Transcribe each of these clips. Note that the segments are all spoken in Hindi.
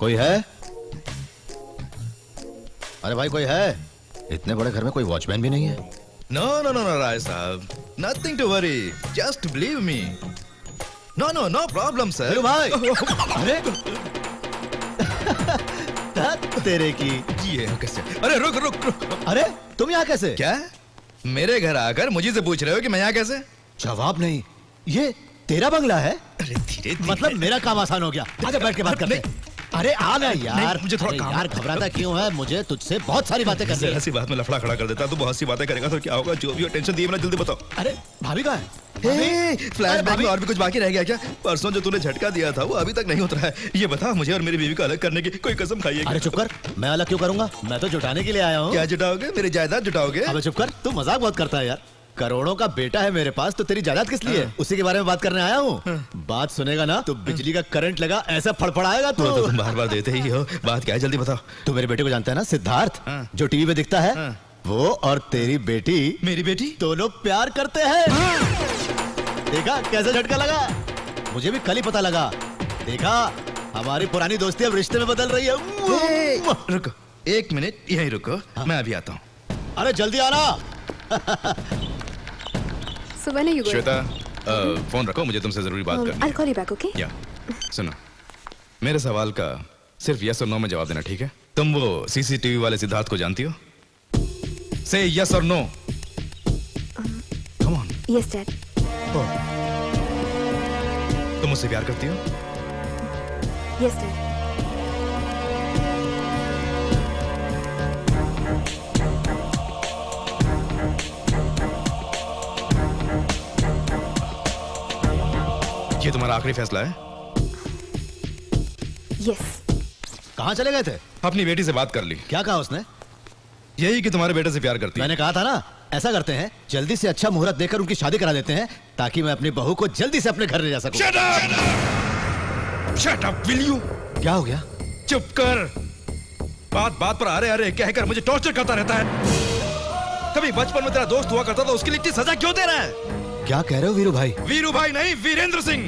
कोई है? अरे भाई कोई है? इतने बड़े घर में कोई वॉचमैन भी नहीं है। No, no, no, no, Rai साहब. Nothing to worry. Just believe me. No, no, no problem, sir. Veeru भाई। अरे तेरे की ये कैसे? अरे रुक रुक रुक. अरे तुम यहाँ कैसे? क्या? मेरे घर आकर मुझे से पूछ रहे हो कि मैं यहाँ कैसे? जवाब नहीं। ये तेरा बंगला है? अरे धीरे धीरे. मतलब मेरा काम आसान हो गया। आजा बैठ के बात करते हैं। अरे आ ना यार, मुझे थोड़ा काम यार घबराता क्यों है? मुझे तुझसे बहुत सारी बातें करनी है। ऐसी बात में लफड़ा खड़ा कर देता तो बहुत सी बातें करेगा तो क्या होगा? जो भी हो टेंशन दिए, जल्दी बताओ. अरे भाभी कहाँ है? फ्लैशबैक में और भी कुछ बाकी रह गया क्या? परसों जो तूने झटका दिया था वो अभी तक नहीं उतरा है. ये बता, मुझे और मेरी बीवी को अलग करने की कोई कसम खाई है? अरे चुप कर, मैं अलग क्यों करूंगा? मैं तो जुटाने के लिए आया हूँ। क्या जुटाओगे? मेरी जायदाद जुटाओगे? अबे चुप कर, तू मजाक बहुत करता है यार। करोड़ों का बेटा है मेरे पास, तो तेरी जायदाद किस लिए? उसी के बारे में बात करने आया हूँ। बात सुनेगा ना तो बिजली का करंट लगा ऐसा फड़फड़ाएगा तू। तो तुम बार बार देते ही हो. बात क्या है? जल्दी बताओ. तू मेरे बेटे को जानता है ना, सिद्धार्थ, जो टीवी पे दिखता है? वो और तेरी बेटी, मेरी बेटी, दोनों प्यार करते हैं। देखा कैसे झटका लगा? मुझे भी कल ही पता लगा। देखा, हमारी पुरानी दोस्ती अब रिश्ते में बदल रही है। रुको 1 मिनट, यहीं रुको. मैं अभी आता हूँ. अरे जल्दी आना। So when are you going? Shweta, phone रखो, मुझे तुमसे जरूरी बात करनी है. I'll call you back, okay? या सुनो, मेरे सवाल का सिर्फ यस और नो में जवाब देना, ठीक है? तुम वो सीसीटीवी वाले सिद्धार्थ को जानती हो? से यस और no. Come on. Yes, Dad. तुम मुझसे प्यार करती हो? Yes, Dad. ये तुम्हारा आखिरी फैसला है? Yes. कहाँ चले गए थे? अपनी बेटी से बात कर ली. क्या कहा उसने? यही कि तुम्हारे बेटे से प्यार करती है. मैंने कहा था ना, ऐसा करते हैं, जल्दी से अच्छा मुहूर्त देकर उनकी शादी करा देते हैं, ताकि मैं अपनी बहू को जल्दी से अपने घर ले जा सकूं। Shut up! Shut up, will you? क्या हो गया? चुप कर. बात बात पर अरे अरे कहकर मुझे टॉर्चर करता रहता है. कभी बचपन में तेरा दोस्त हुआ करता था, उसके लिए इतनी सजा क्यों दे रहा है? क्या कह रहे हो वीरू भाई? वीरू भाई नहीं, वीरेंद्र सिंह,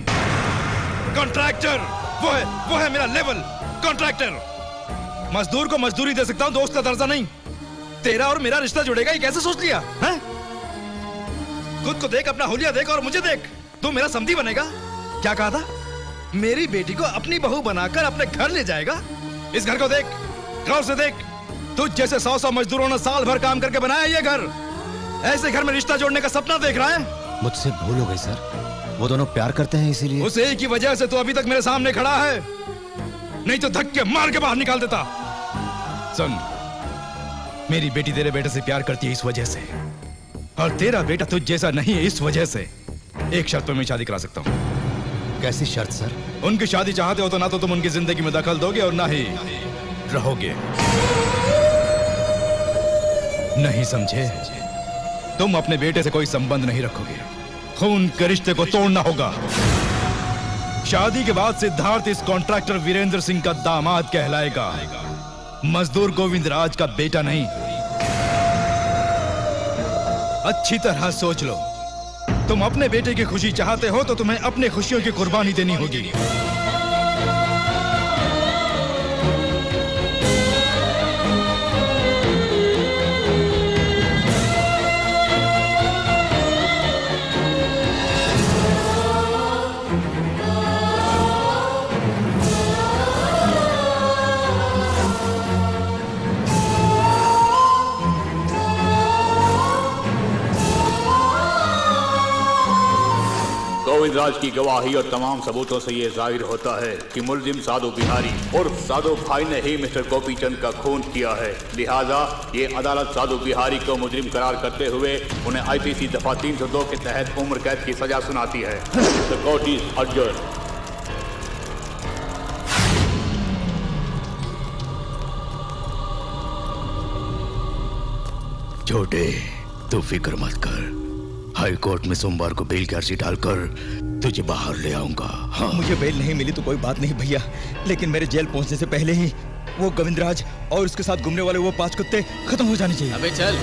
कॉन्ट्रैक्टर. वो है मेरा लेवल कॉन्ट्रैक्टर. मजदूर को मजदूरी दे सकता हूँ, दोस्त का दर्जा नहीं. तेरा और मेरा रिश्ता जुड़ेगा, ये कैसे सोच लिया है? खुद को देख, अपना हुलिया देख और मुझे देख. तू मेरा समधी बनेगा? क्या कहा था? मेरी बेटी को अपनी बहू बनाकर अपने घर ले जाएगा? इस घर को देख, गौर से देख. तुझ जैसे 100 मजदूरों ने साल भर काम करके बनाया ये घर. ऐसे घर में रिश्ता जोड़ने का सपना देख रहा है? मुझसे भूल हो गई सर, वो दोनों प्यार करते हैं इसीलिए। उस एक की वजह से तो अभी तक मेरे सामने खड़ा है, नहीं तो धक्के मार के बाहर निकाल देता. सुन, मेरी बेटी तेरे बेटे से प्यार करती है इस वजह से, और तेरा बेटा तुझ जैसा नहीं है इस वजह से. एक शर्त पर मैं शादी करा सकता हूँ. कैसी शर्त सर? उनकी शादी चाहते हो तो ना तो तुम उनकी जिंदगी में दखल दोगे और ना ही रहोगे. नहीं समझे? तुम अपने बेटे से कोई संबंध नहीं रखोगे. खून के रिश्ते को तोड़ना होगा. शादी के बाद सिद्धार्थ इस कॉन्ट्रैक्टर वीरेंद्र सिंह का दामाद कहलाएगा, मजदूर गोविंद राज का बेटा नहीं. अच्छी तरह सोच लो. तुम अपने बेटे की खुशी चाहते हो तो तुम्हें अपनी खुशियों की कुर्बानी देनी होगी. गोविंद राज की गवाही और तमाम सबूतों से ये जाहिर होता है कि मुलजिम साधु बिहारी और साधु भाई ने ही मिस्टर गोपीचंद का खून किया है. लिहाजा ये अदालत साधु बिहारी को मुजरिम करार करते हुए उन्हें IPC दफा 302 के तहत उम्र कैद की सजा सुनाती है. The court is adjourned. छोटे, तू फिक्र मत कर. हाई कोर्ट में सोमवार को बेल की अर्जी डालकर तुझे बाहर ले आऊंगा. हाँ. मुझे बेल नहीं मिली तो कोई बात नहीं भैया, लेकिन मेरे जेल पहुंचने से पहले ही वो गोविंदराज और उसके साथ घूमने वाले वो 5 कुत्ते खत्म हो जाने चाहिए. अबे चल.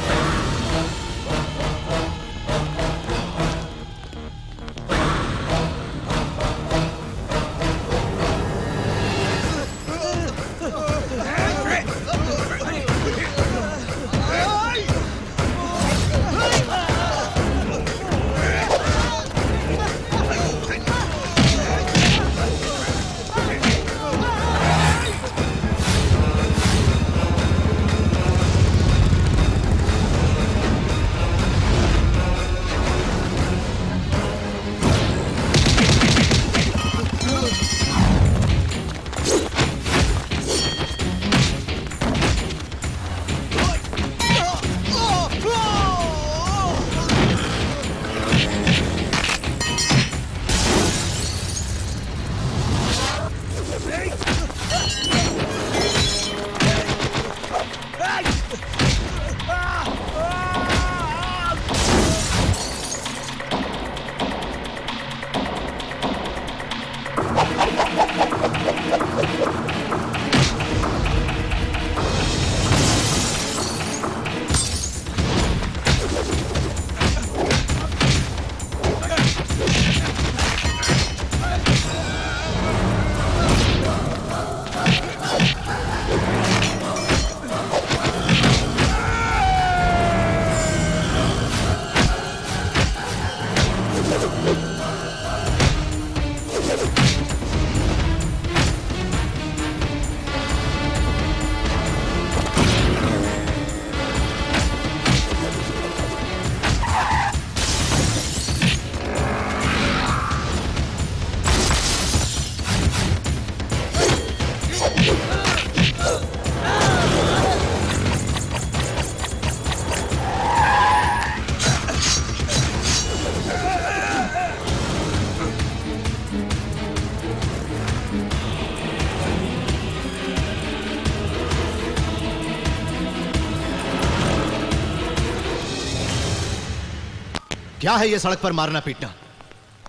क्या है ये सड़क पर मारना पीटना?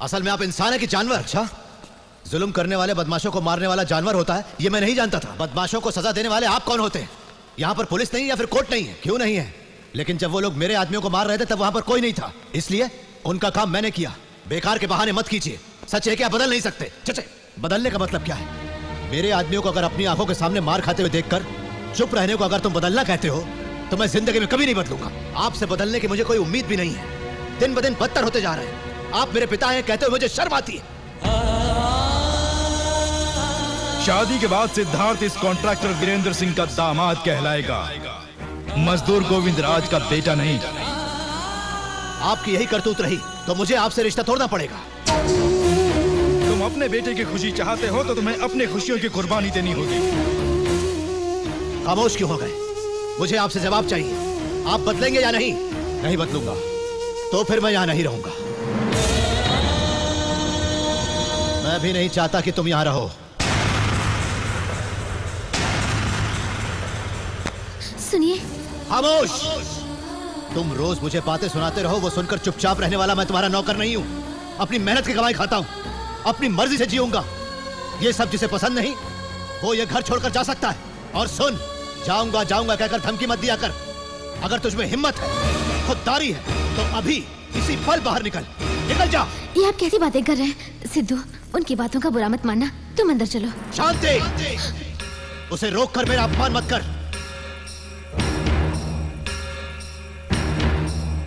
असल में आप इंसान है कि जानवर? अच्छा, जुल्म करने वाले बदमाशों को मारने वाला जानवर होता है ये मैं नहीं जानता था। बदमाशों को सजा देने वाले आप कौन होते हैं? यहाँ पर पुलिस नहीं या फिर कोर्ट नहीं है? क्यों नहीं है? लेकिन जब वो लोग मेरे आदमियों को मार रहे थे तब वहां पर कोई नहीं था, इसलिए उनका काम मैंने किया। बेकार के बहाने मत कीजिए। सच है कि आप बदल नहीं सकते। चचे, बदलने का मतलब क्या है? मेरे आदमियों को अगर अपनी आंखों के सामने मार खाते हुए देखकर चुप रहने को अगर तुम बदलना कहते हो तो मैं जिंदगी में कभी नहीं बदलूंगा। आपसे बदलने की मुझे कोई उम्मीद भी नहीं है। दिन ब दिन बदतर होते जा रहे हैं। आप मेरे पिता हैं कहते हुए मुझे शर्म आती है। शादी के बाद सिद्धार्थ इस कॉन्ट्रैक्टर वीरेंद्र सिंह का दामाद कहलाएगा, मजदूर गोविंद राज का बेटा नहीं। आपकी यही करतूत रही तो मुझे आपसे रिश्ता तोड़ना पड़ेगा। तुम अपने बेटे की खुशी चाहते हो तो तुम्हें अपनी खुशियों की कुर्बानी देनी होगी। खामोश क्यों हो गए? मुझे आपसे जवाब चाहिए। आप बदलेंगे या नहीं? नहीं बदलूंगा तो फिर मैं यहां नहीं रहूंगा। मैं भी नहीं चाहता कि तुम यहां रहो। सुनिए। खामोश। तुम रोज मुझे बातें सुनाते रहो, वो सुनकर चुपचाप रहने वाला मैं तुम्हारा नौकर नहीं हूं। अपनी मेहनत की कमाई खाता हूं, अपनी मर्जी से जीऊंगा। ये सब जिसे पसंद नहीं वो ये घर छोड़कर जा सकता है। और सुन, जाऊंगा जाऊंगा कहकर धमकी मत दिया कर। अगर तुझमें हिम्मत है, खुददारी है तो अभी इसी पल बाहर निकल जा। ये आप कैसी बातें कर रहे हैं सिद्धू? उनकी बातों का बुरा मत मानना। तुम अंदर चलो। शांति। उसे रोक कर मेरा अपमान मत कर।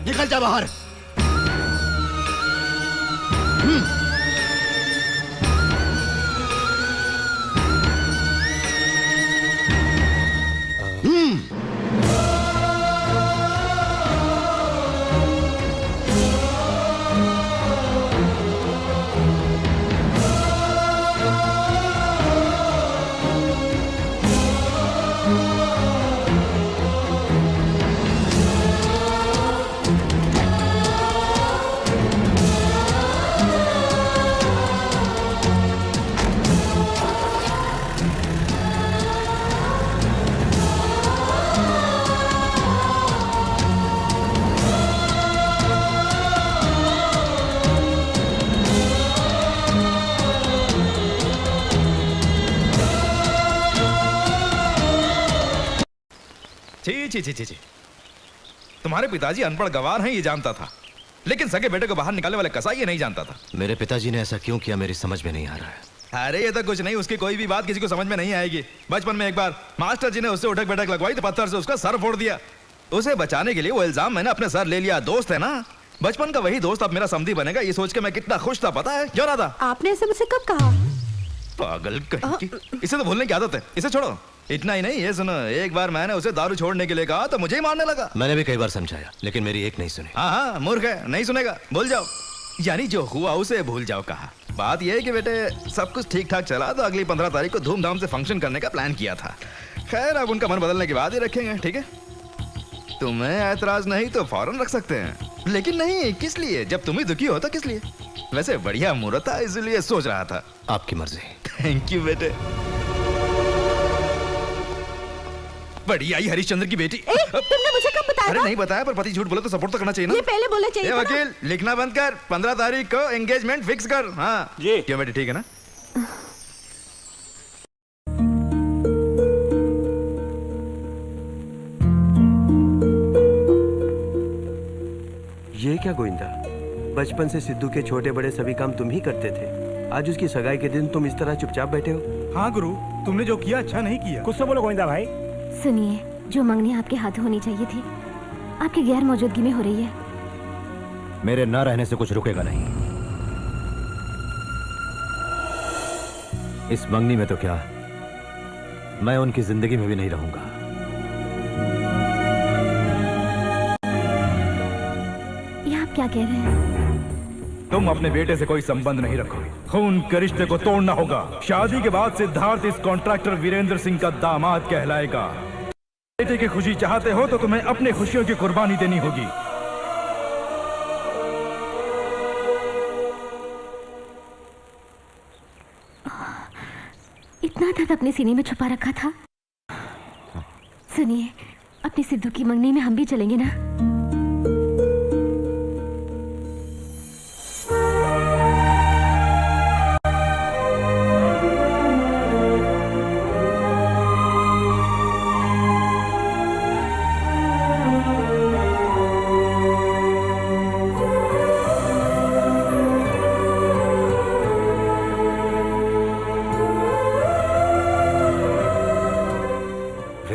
निकल जा बाहर। छी। तुम्हारे पिताजी अनपढ़ गवार हैं ये जानता था, लेकिन सगे बेटे को बाहर निकालने वाले कसाई ये नहीं जानता था। मेरे पिताजी ने ऐसा क्यों किया मेरी समझ में नहीं आ रहा है। अरे ये तो कुछ नहीं, उसकी कोई भी बात किसी को समझ में नहीं आएगी। बचपन में एक बार मास्टर जी ने उससे उठक बैठक लगवाई तो पत्थर से उसका सर फोड़ दिया। उसे बचाने के लिए वो इल्जाम मैंने अपने सर ले लिया। दोस्त है ना, बचपन का वही दोस्त अब मेरा समधी बनेगा, ये सोच के मैं कितना खुश था पता है? क्यों राधा? आपने ऐसे मुझसे कब कहा? पागल कहीं की। इसे तो भूलने की आदत है, इसे छोड़ो। इतना ही नहीं, ये सुनो, एक बार मैंने उसे दारू छोड़ने के लिए कहा तो मुझे ही मारने लगा। मैंने भी कई बार समझाया लेकिन मेरी एक नहीं सुनी। हाँ, मूर्ख है, नहीं सुनेगा, भूल जाओ। यानी जो हुआ उसे भूल जाओ कहा। बात यह है कि बेटे सब कुछ ठीक ठाक चला तो अगली 15 तारीख को धूमधाम से फंक्शन करने का प्लान किया था। खैर अब उनका मन बदलने के बाद ही रखेंगे, ठीक है? तुम्हें ऐतराज नहीं तो फौरन रख सकते हैं, लेकिन नहीं किस लिए? जब तुम ही दुखी हो तो किस लिए? वैसे बढ़िया मुहूर्त था इसलिए सोच रहा था। आपकी मर्जी। थैंक यू बेटे। बढ़िया ही हरिश्चंद्र की बेटी। तुमने मुझे कब बताया? अरे नहीं बताया, पर पति झूठ बोले तो सपोर्ट तो करना चाहिए ना। ये पहले बोलना चाहिए था ना। वकील लिखना बंद कर, 15 तारीख को एंगेजमेंट फिक्स कर। हाँ जी क्यों बेटी, ठीक है ना? ये क्या गोविंदा, बचपन से सिद्धू के छोटे बड़े सभी काम तुम ही करते थे। आज उसकी सगाई के दिन तुम इस तरह चुपचाप बैठे हो। हाँ गुरु, तुमने जो किया अच्छा नहीं किया। कुछ तो बोलो गोविंदा भाई। सुनिए, जो मंगनी आपके हाथ होनी चाहिए थी आपकी गैर मौजूदगी में हो रही है। मेरे न रहने से कुछ रुकेगा नहीं। इस मंगनी में तो क्या, मैं उनकी जिंदगी में भी नहीं रहूंगा। ये आप क्या कह रहे हैं? तुम अपने बेटे से कोई संबंध नहीं रखोगे। खून के रिश्ते को तोड़ना होगा। शादी के बाद सिद्धार्थ इस कॉन्ट्रैक्टर वीरेंद्र सिंह का दामाद कहलाएगा। बेटे की खुशी चाहते हो तो तुम्हें अपनी खुशियों की कुर्बानी देनी होगी। इतना दर्द अपने सीने में छुपा रखा था। सुनिए, अपनी सिद्धू की मंगनी में हम भी चलेंगे ना?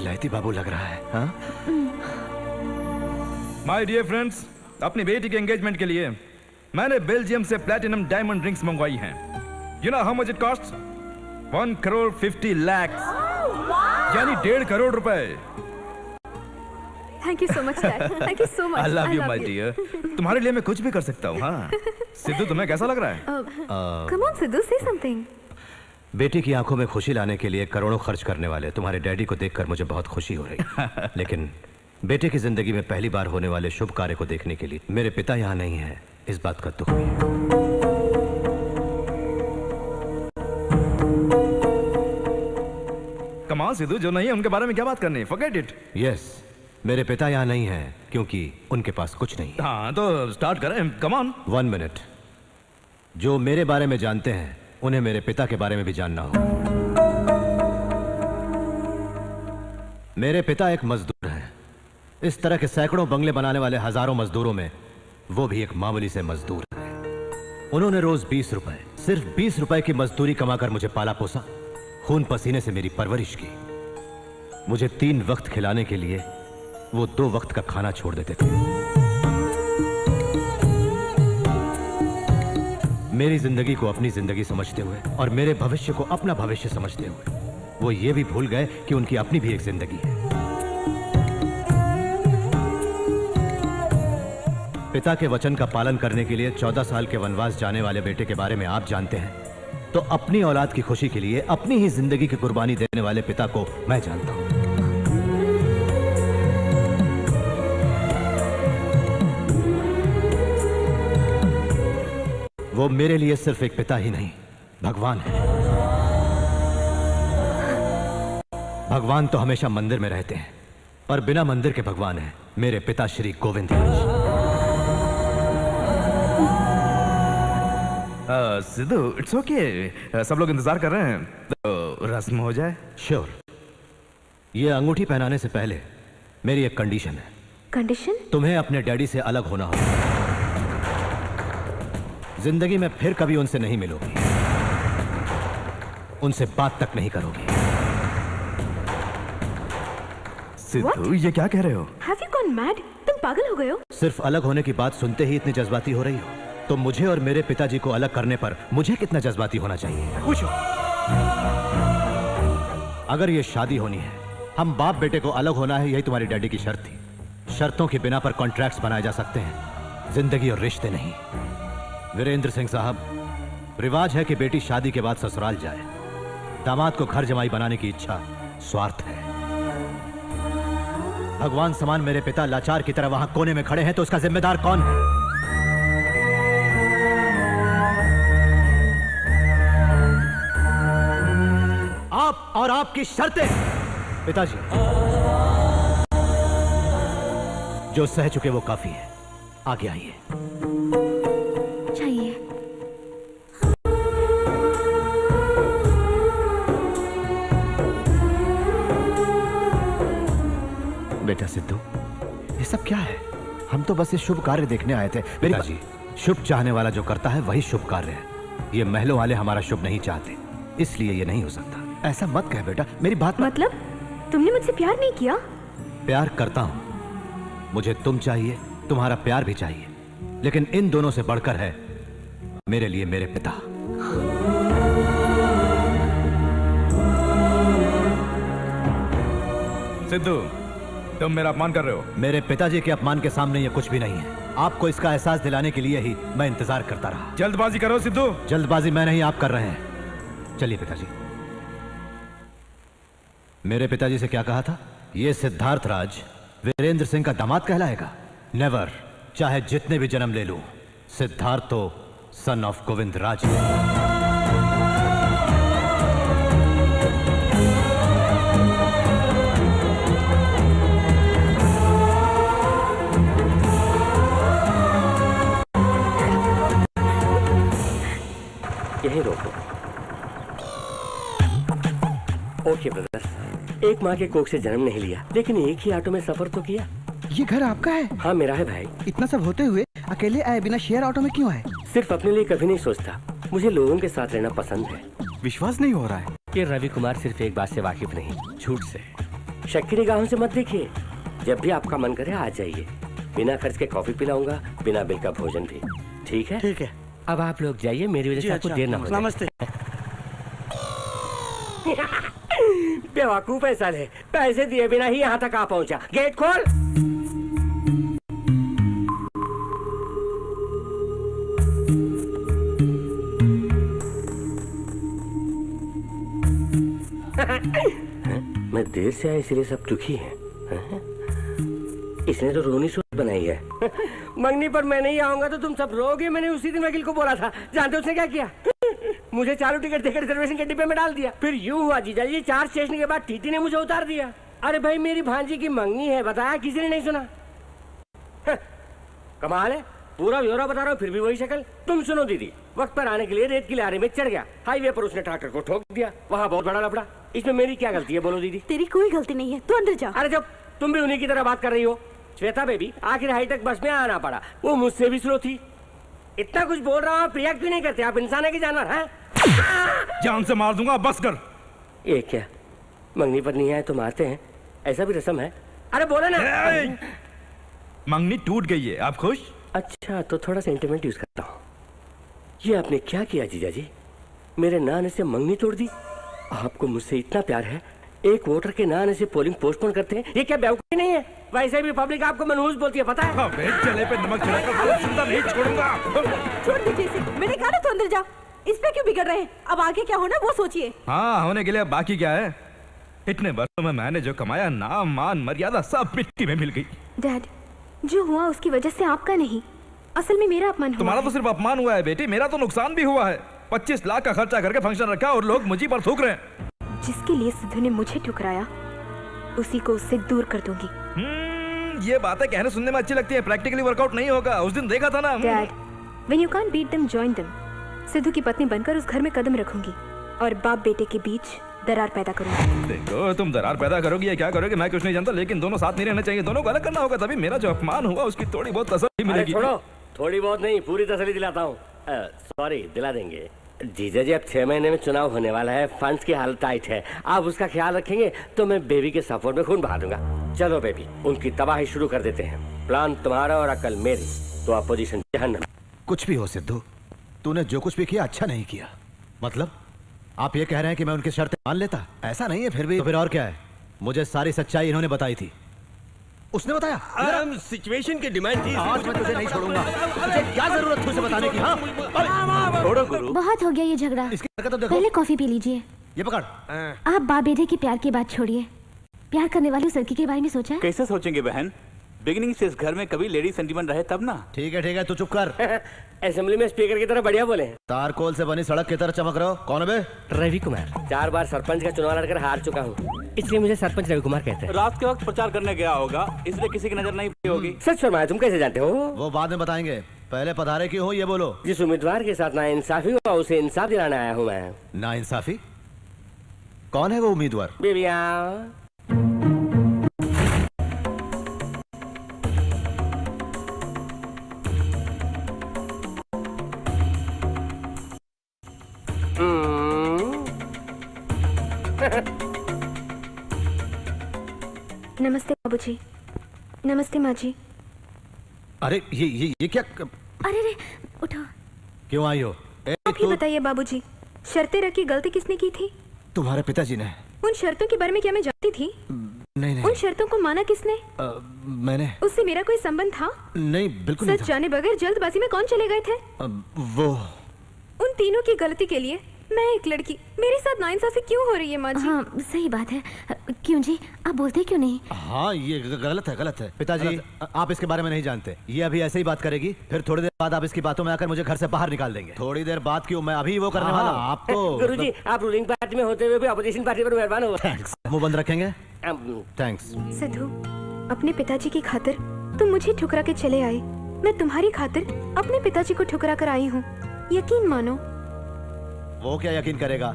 विलायती बाबू लग रहा है। हाँ? माय डियर फ्रेंड्स, अपनी बेटी के एंगेजमेंट के लिए मैंने बेल्जियम से प्लैटिनम डायमंड रिंग्स मंगवाई हैं। You know how much it cost? 1 crore 50 lakh, यानी 1.5 करोड़ रुपए। Thank you so much dad, thank you so much. I love you my dear. तुम्हारे लिए मैं कुछ भी कर सकता हूँ। हाँ सिद्धू, तुम्हें कैसा लग रहा है? कम ऑन सिद्धू, से समथिंग। बेटी की आंखों में खुशी लाने के लिए करोड़ों खर्च करने वाले तुम्हारे डैडी को देखकर मुझे बहुत खुशी हो रही है। लेकिन बेटे की जिंदगी में पहली बार होने वाले शुभ कार्य को देखने के लिए मेरे पिता यहाँ नहीं है, इस बात का दुख भी है। कमाल सिद्धू, जो नहीं है उनके बारे में क्या बात करनी? Forget it. यस, मेरे पिता यहाँ नहीं है क्योंकि उनके पास कुछ नहीं है। हाँ तो स्टार्ट करें, कम ऑन। 1 मिनट। जो मेरे बारे में जानते हैं उन्हें मेरे पिता के बारे में भी जानना होगा। मेरे पिता एक मजदूर हैं। इस तरह के सैकड़ों बंगले बनाने वाले हजारों मजदूरों में वो भी एक मामूली से मजदूर है। उन्होंने रोज 20 रुपए, सिर्फ 20 रुपए की मजदूरी कमाकर मुझे पाला पोसा, खून पसीने से मेरी परवरिश की। मुझे 3 वक्त खिलाने के लिए वो 2 वक्त का खाना छोड़ देते थे। मेरी जिंदगी को अपनी जिंदगी समझते हुए और मेरे भविष्य को अपना भविष्य समझते हुए वो ये भी भूल गए कि उनकी अपनी भी एक जिंदगी है। पिता के वचन का पालन करने के लिए 14 साल के वनवास जाने वाले बेटे के बारे में आप जानते हैं, तो अपनी औलाद की खुशी के लिए अपनी ही जिंदगी की कुर्बानी देने वाले पिता को मैं जानता हूं। वो मेरे लिए सिर्फ एक पिता ही नहीं, भगवान है। भगवान तो हमेशा मंदिर में रहते हैं, पर बिना मंदिर के भगवान है मेरे पिता श्री गोविंद राज। सिद्धू, इट्स ओके, सब लोग इंतजार कर रहे हैं, तो रस्म हो जाए। श्योर। ये अंगूठी पहनाने से पहले मेरी एक कंडीशन है। कंडीशन? तुम्हें अपने डैडी से अलग होना होगा। जिंदगी में फिर कभी उनसे नहीं मिलोगी, उनसे बात तक नहीं करोगी। सिद्धू, ये क्या कह रहे हो? Have you gone mad? तुम पागल हो गए हो? सिर्फ अलग होने की बात सुनते ही इतनी जज्बाती हो रही हो, तो मुझे और मेरे पिताजी को अलग करने पर मुझे कितना जज्बाती होना चाहिए? पूछो। अगर ये शादी होनी है, हम बाप बेटे को अलग होना है, यही तुम्हारी डैडी की शर्त थी। शर्तों के बिना पर कॉन्ट्रैक्ट्स बनाए जा सकते हैं, जिंदगी और रिश्ते नहीं। वीरेंद्र सिंह साहब, रिवाज है कि बेटी शादी के बाद ससुराल जाए। दामाद को घर जमाई बनाने की इच्छा स्वार्थ है। भगवान समान मेरे पिता लाचार की तरह वहां कोने में खड़े हैं, तो उसका जिम्मेदार कौन है? आप और आपकी शर्तें। पिताजी, जो सह चुके वो काफी है, आगे आइए। चाहिए। बेटा सिद्धू, ये सब क्या है? हम तो बस ये शुभ कार्य देखने आए थे। पिताजी, शुभ चाहने वाला जो करता है वही शुभ कार्य है। ये महलों वाले हमारा शुभ नहीं चाहते, इसलिए ये नहीं हो सकता। ऐसा मत कह बेटा, मेरी बात मतलब तुमने मुझसे प्यार नहीं किया? प्यार करता हूं, मुझे तुम चाहिए, तुम्हारा प्यार भी चाहिए, लेकिन इन दोनों से बढ़कर है मेरे लिए मेरे पिता। सिद्धू, तुम मेरा अपमान कर रहे हो। मेरे पिताजी के अपमान के सामने ये कुछ भी नहीं है। आपको इसका एहसास दिलाने के लिए ही मैं इंतजार करता रहा। जल्दबाजी करो सिद्धू। जल्दबाजी मैं नहीं, आप कर रहे हैं। चलिए पिताजी। मेरे पिताजी से क्या कहा था? ये सिद्धार्थ राज वीरेंद्र सिंह का दामाद कहलाएगा? नेवर। चाहे जितने भी जन्म ले लूं, सिद्धार्थ तो सन ऑफ गोविंद राज है। यहीं रोको। ओके ब्रदर, एक माँ के कोख से जन्म नहीं लिया, लेकिन एक ही ऑटो में सफर तो किया। ये घर आपका है? हाँ मेरा है भाई। इतना सब होते हुए अकेले आए बिना शेयर ऑटो में क्यों आए? सिर्फ अपने लिए कभी नहीं सोचता, मुझे लोगों के साथ रहना पसंद है। विश्वास नहीं हो रहा है कि रवि कुमार सिर्फ एक बात से वाकिफ नहीं, झूठ से। शक की निगाहों से मत देखिए। जब भी आपका मन करे आ जाइए। बिना खर्च के कॉफी पिलाऊंगा, बिना बिल का भोजन भी। ठीक है? ठीक है। अब आप लोग जाइए, मेरी वजह से आपको देर ना हो जाए। नमस्ते। बेवकूफ है साले, पैसे दिए बिना ही यहाँ तक आ पहुंचा। गेट खोल। मैं देर से आया इसलिए सब दुखी हैं। इसने तो रोनी सूरत बनाई है। मंगनी पर मैं नहीं आऊंगा तो तुम सब रोगे। मैंने उसी दिन वकील को बोला था। जानते उसने क्या किया? मुझे चालू टिकट देकर रिजर्वेशन के डिब्बे में डाल दिया। फिर यूं हुआ जीजा जी, 4 स्टेशन के बाद टीटी ने मुझे उतार दिया। अरे भाई मेरी भांजी की मंगनी है, बताया किसी ने नहीं सुना। कमाल है, पूरा ब्यौरा बता रहा हूँ फिर भी वही शक्ल। तुम सुनो दीदी, वक्त पर आने के लिए रेत की लारी में चढ़ गया। हाईवे पर उसने ट्रैक्टर को ठोक दिया। वहाँ बहुत बड़ा लफड़ा। इसमें मेरी क्या गलती है बोलो दीदी? तेरी कोई गलती नहीं है, तू अंदर जा। अरे जब तुम भी उन्हीं की तरह बात कर रही हो। श्वेता बेबी, आखिर हाईटेक बस में आना पड़ा। वो मुझसे भी स्लो थी। इतना कुछ बोल रहा हूँ, रिएक्ट क्यों नहीं करते? आप इंसान है कि जानवर हैं? जान से मार दूंगा, बस कर। ये क्या, मंगनी पर नहीं आए तो मारते हैं? ऐसा भी रस्म है? अरे बोले ना। मंगनी टूट गई है, आप खुश? अच्छा तो थोड़ा सेंटिमेंट यूज करता हूँ। ये आपने क्या किया जीजा जी? मेरे ना आने से मंगनी तोड़ दी। आपको मुझसे इतना प्यार है, एक वोटर के ना आने से पोलिंग पोस्टपोन करते हैं? ये क्या बेवकूफी नहीं है? वैसे भी पब्लिक आपको मनहूस बोलती है, पता है? चले पे नमक छिड़ककर जिंदा नहीं छोड़ूंगा। छोड़ दीजिए इसे, मैंने कहा ना तो अंदर जाओ। इस पे क्यों बिगड़ रहे हैं? अब आगे क्या होना वो सोचिए। हाँ, होने के लिए बाकी क्या है? इतने वर्षों में मैंने जो कमाया, नाम मान मर्यादा सब मिट्टी में मिल गई। डैड, जो हुआ उसकी वजह से आपका नहीं, असल में मेरा अपमान हुआ। तुम्हारा तो सिर्फ अपमान हुआ है बेटी, मेरा तो नुकसान भी हुआ है। 25 लाख का खर्चा करके फंक्शन रखा और लोग मुझे पर थूक रहे हैं। जिसके लिए सिद्धू ने मुझे ठुकराया, उसी को उससे दूर कर दूंगी। ये बातें कहने सुनने में अच्छी लगती है, प्रैक्टिकली वर्कआउट नहीं होगा। उस दिन देखा था ना। Dad, when you can't beat them join them. Sidhu की पत्नी बनकर उस घर में कदम रखूंगी और बाप बेटे के बीच दरार पैदा करूंगी। देखो, तुम दरार पैदा करोगी या क्या करोगे मैं कुछ नहीं जानता, लेकिन दोनों साथ नहीं रहना चाहिए। दोनों को अलग करना होगा, तभी मेरा जो अपमान हुआ उसकी थोड़ी बहुत तसल्ली मिलेगी। थोड़ी बहुत नहीं, पूरी तसल्ली दिलाता हूँ। सॉरी, दिला देंगे। जीजा जी, अब 6 महीने में चुनाव होने वाला है। फंड्स की हालत टाइट है। आप उसका ख्याल रखेंगे तो मैं बेबी के सपोर्ट में खून बहा दूंगा। चलो बेबी, उनकी तबाही शुरू कर देते हैं। प्लान तुम्हारा और अकल मेरी, तो अपोजिशन जहन्नम। कुछ भी हो सिद्धू, तूने जो कुछ भी किया अच्छा नहीं किया। मतलब आप ये कह रहे हैं कि मैं उनकी शर्तें मान लेता? ऐसा नहीं है। फिर भी तो फिर और क्या है? मुझे सारी सच्चाई इन्होंने बताई थी। उसने बताया? सिचुएशन की डिमांड थी। आज मैं तुझे नहीं छोड़ूंगा। तुझे क्या जरूरत थी उसे बताने की? हाँ, छोड़ो गुरु। बहुत हो गया ये झगड़ा। इसकी हरकत तो देखो। पहले कॉफी पी लीजिए। ये पकड़। आप बाप बेटे की प्यार की बात छोड़िए। प्यार करने वाली उस लड़की के बारे में सोचा है? कैसे सोचेंगे बहन? बिगिनिंग से इस घर में कभी लेडी सेंटीमेंट रहे तब ना। ठीक है, तू चुप कर। असेंबली में स्पीकर की तरह बढ़िया बोले। तारकोल से बनी सड़क की तरह चमक रहे हो। कौन है बे? रवि कुमार। 4 बार सरपंच का चुनाव लड़कर हार चुका हूँ, इसलिए मुझे सरपंच रवि कुमार कहते हैं। रात के वक्त प्रचार करने गया होगा, इसलिए किसी की नजर नहीं पड़ी होगी। सच फरमाया, तुम कैसे जानते हो? वो बाद में बताएंगे, पहले पधारे क्यों हो ये बोलो। जिस उम्मीदवार के साथ नाइंसाफी हुआ उसे इंसाफ दिलाने आया हूँ मैं। नाइंसाफी? कौन है वो उम्मीदवार? बेबिया। नमस्ते बाबूजी। नमस्ते माँ जी। अरे ये क्या? अरे रे, उठो। क्यों आई हो? आप ही बताइए बाबूजी, शर्तें रखी गलती किसने की थी? तुम्हारे पिताजी ने। उन शर्तों के बारे में क्या मैं जानती थी? नहीं। उन शर्तों को माना किसने? मैंने। उससे मेरा कोई संबंध था? नहीं, बिल्कुल नहीं था। सच जाने बगैर जल्दबाजी में कौन चले गए थे? वो उन तीनों की गलती के लिए मैं एक लड़की, मेरे साथ नाइंसाफी क्यों हो रही है माँ जी? हाँ, सही बात है। क्यों जी, आप बोलते क्यों नहीं? हाँ, ये गलत है। पिताजी, आप इसके बारे में नहीं जानते। ये अभी ऐसे ही बात करेगी, फिर थोड़ी देर बाद आप इसकी बातों में आकर मुझे घर से बाहर निकाल देंगे। थोड़ी देर बाद क्यों? मैं अभी वो करने वाला हूँ। आप तो गुरुजी, आप रूलिंग पार्टी में होते हुए भी अपोजिशन पार्टी पर मेहरबान हो। थैंक्स। मुंह बंद रखेंगे? थैंक्स। सिद्धू, अपने पिताजी की खातिर तुम मुझे ठुकरा के चले आए। मैं तुम्हारी खातिर अपने पिताजी को ठुकरा कर आई हूँ। यकीन मानो। वो क्या यकीन करेगा?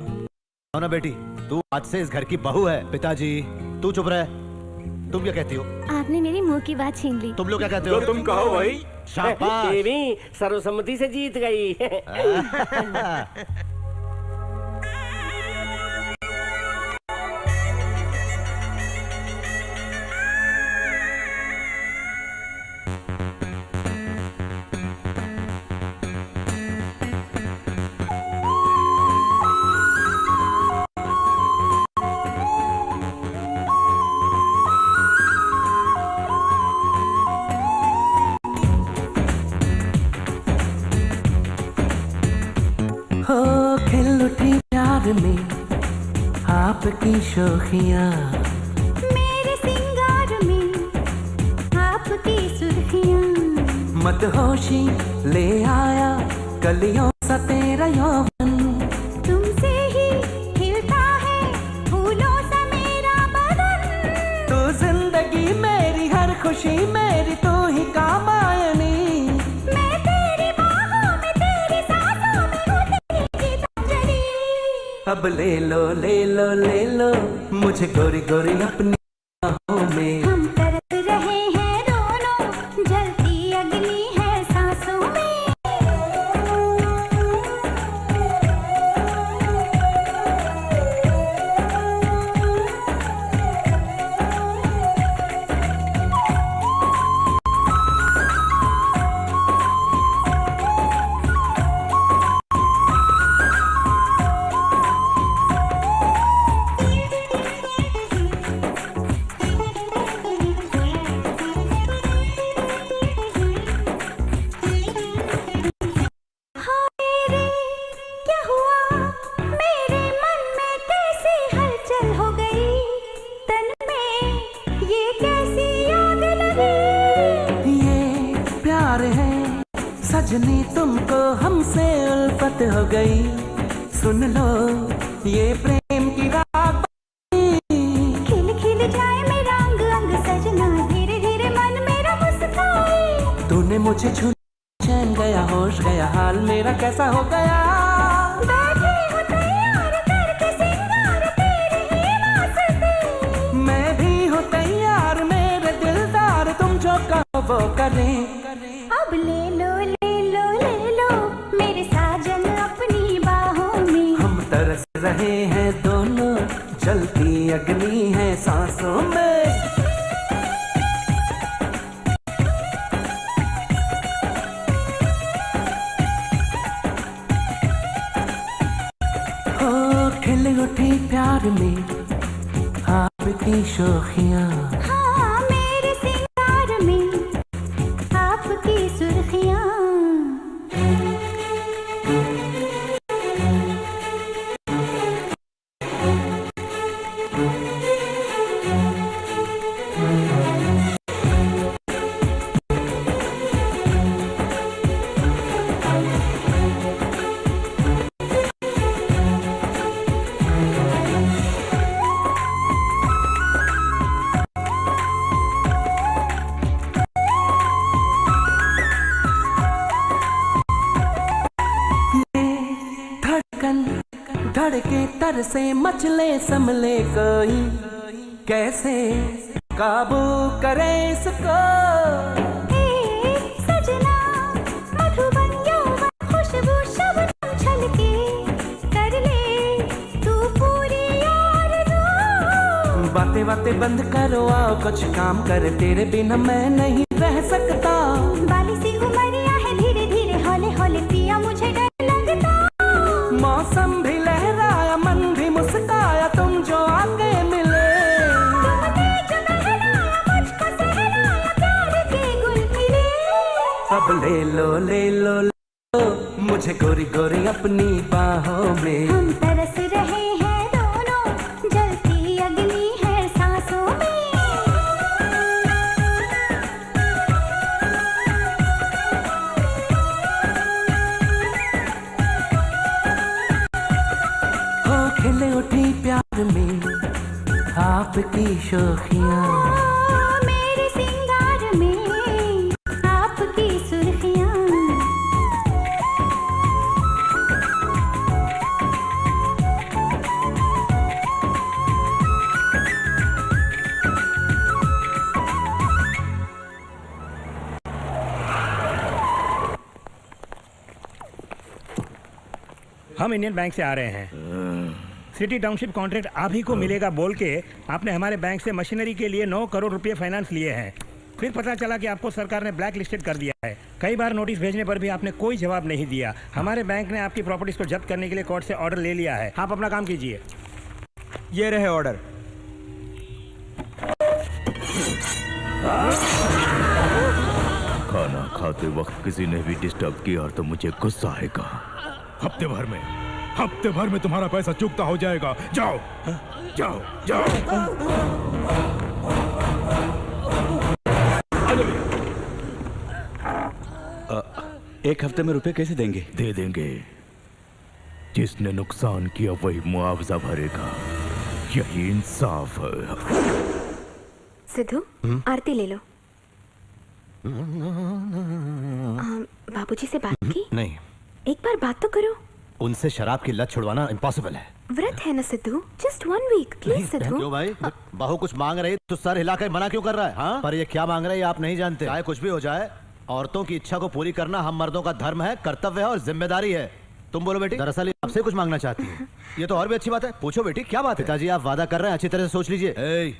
ना बेटी, तू आज से इस घर की बहू है। पिताजी, तू चुप रहे। तुम क्या कहती हो? आपने मेरी मुंह की बात छीन ली। तुम लोग क्या कहते हो? तुम कहो भाई। शाबाश। देवी सर्वसम्मति से जीत गई। शोखियाँ, मेरे सिंगार में आपकी सुर्खियाँ, मदहोशी ले आया कलियों सा तेरा यौवन, तुमसे ही खिलता है फूलों सा मेरा बदन, तू जिंदगी मेरी हर खुशी मेरी तू ही कामायनी, मैं तेरी बाहों में तेरी सांसों में हूँ तेरी गीतांजलि। अब ले लो ले लो ले लो मुझे गोरी गोरी अपनी बाहों में, हम तरस रहे हैं दोनों जलती अग्नि है सांसों में। सजनी तुमको हमसे उल्फत हो गई, सुन लो ये प्रेम की राग, खिल खिल जाए मेरा अंग अंग सजना, धीरे धीरे मन मेरा मुस्काए, तूने मुझे छू चैन गया होश गया हाल मेरा कैसा हो गया, बैठे हो तैयार करके सिंगार तेरे ही वास्ते, मैं भी हूँ तैयार मेरे दिलदार तुम जो कहो वो करें, अब ले लो मेरे साजन अपनी बाहों में, हम तरस रहे हैं दोनों जलती अग्नि है सांसों में। हो खिल उठी प्यार में आपकी शोखियाँ, हाँ मेरे सिंगार में आपकी सुर्खियाँ, धड़के तर से मचले समले कोई, कैसे काबू करे इसको, सजना मधुबन यौवन खुशबू शबनम छलके, कर ले तू पूरी आरज़ू, बातें बातें बंद करो आओ कुछ काम कर, तेरे बिना मैं नहीं रह सकता, बाली सी उमरिया है धीरे धीरे हौले हौले पिया मुझे डर लगता, मौसम भी लहराया मन भी मुस्काया तुम जो आके मिले, तुमने जो बहलाया मुझको सहलाया प्यार के गुल खिले, अब ले लो मुझे गोरी गोरी अपनी बाहों में, हम तरस रहे हैं दोनों जलती अग्नि है सांसों में। खिले उठी प्यार में आपकी शोखियाँ, मेरे सिंगार में आपकी सुर्खियाँ, हम इंडियन बैंक से आ रहे हैं। सिटी टाउनशिप कॉन्ट्रैक्ट आप ही को मिलेगा बोल के आपने हमारे बैंक से मशीनरी के लिए 9 करोड़ रुपए फाइनेंस लिए हैं। फिर पता चला कि आपको सरकार ने ब्लैक लिस्टेड कर दिया है। कई बार नोटिस भेजने पर भी आपने कोई जवाब नहीं दिया। हमारे बैंक ने आपकी प्रॉपर्टीज को जब्त करने के लिए कोर्ट से ऑर्डर ले लिया है। आप अपना काम कीजिए। ये रहे ऑर्डर। खाना खाते वक्त किसी ने भी डिस्टर्ब किया तो मुझे गुस्सा आएगा। हफ्ते भर में तुम्हारा पैसा चुकता हो जाएगा। जाओ। जाओ जाओ। एक हफ्ते में रुपए कैसे देंगे? दे देंगे। जिसने नुकसान किया वही मुआवजा भरेगा, यही इंसाफ है। सिद्धू, आरती ले लो। बाबूजी से बात की? नहीं। एक बार बात तो करो। उनसे शराब की लत छुड़वाना इम्पॉसिबल है। व्रत है ना Sidhu, just 1 week please Sidhu. क्यों भाई, बहू कुछ मांग रही तो सर हिलाकर मना क्यों कर रहा है? हाँ? पर ये क्या मांग रही है आप नहीं जानते। चाहे कुछ भी हो जाए, औरतों की इच्छा को पूरी करना हम मर्दों का धर्म है, कर्तव्य है और जिम्मेदारी है। तुम बोलो बेटी। दरअसल आपसे कुछ मांगना चाहती है। ये तो और भी अच्छी बात है। पूछो बेटी क्या बात है। पिताजी आप वादा कर रहे हैं, अच्छी तरह से सोच लीजिए।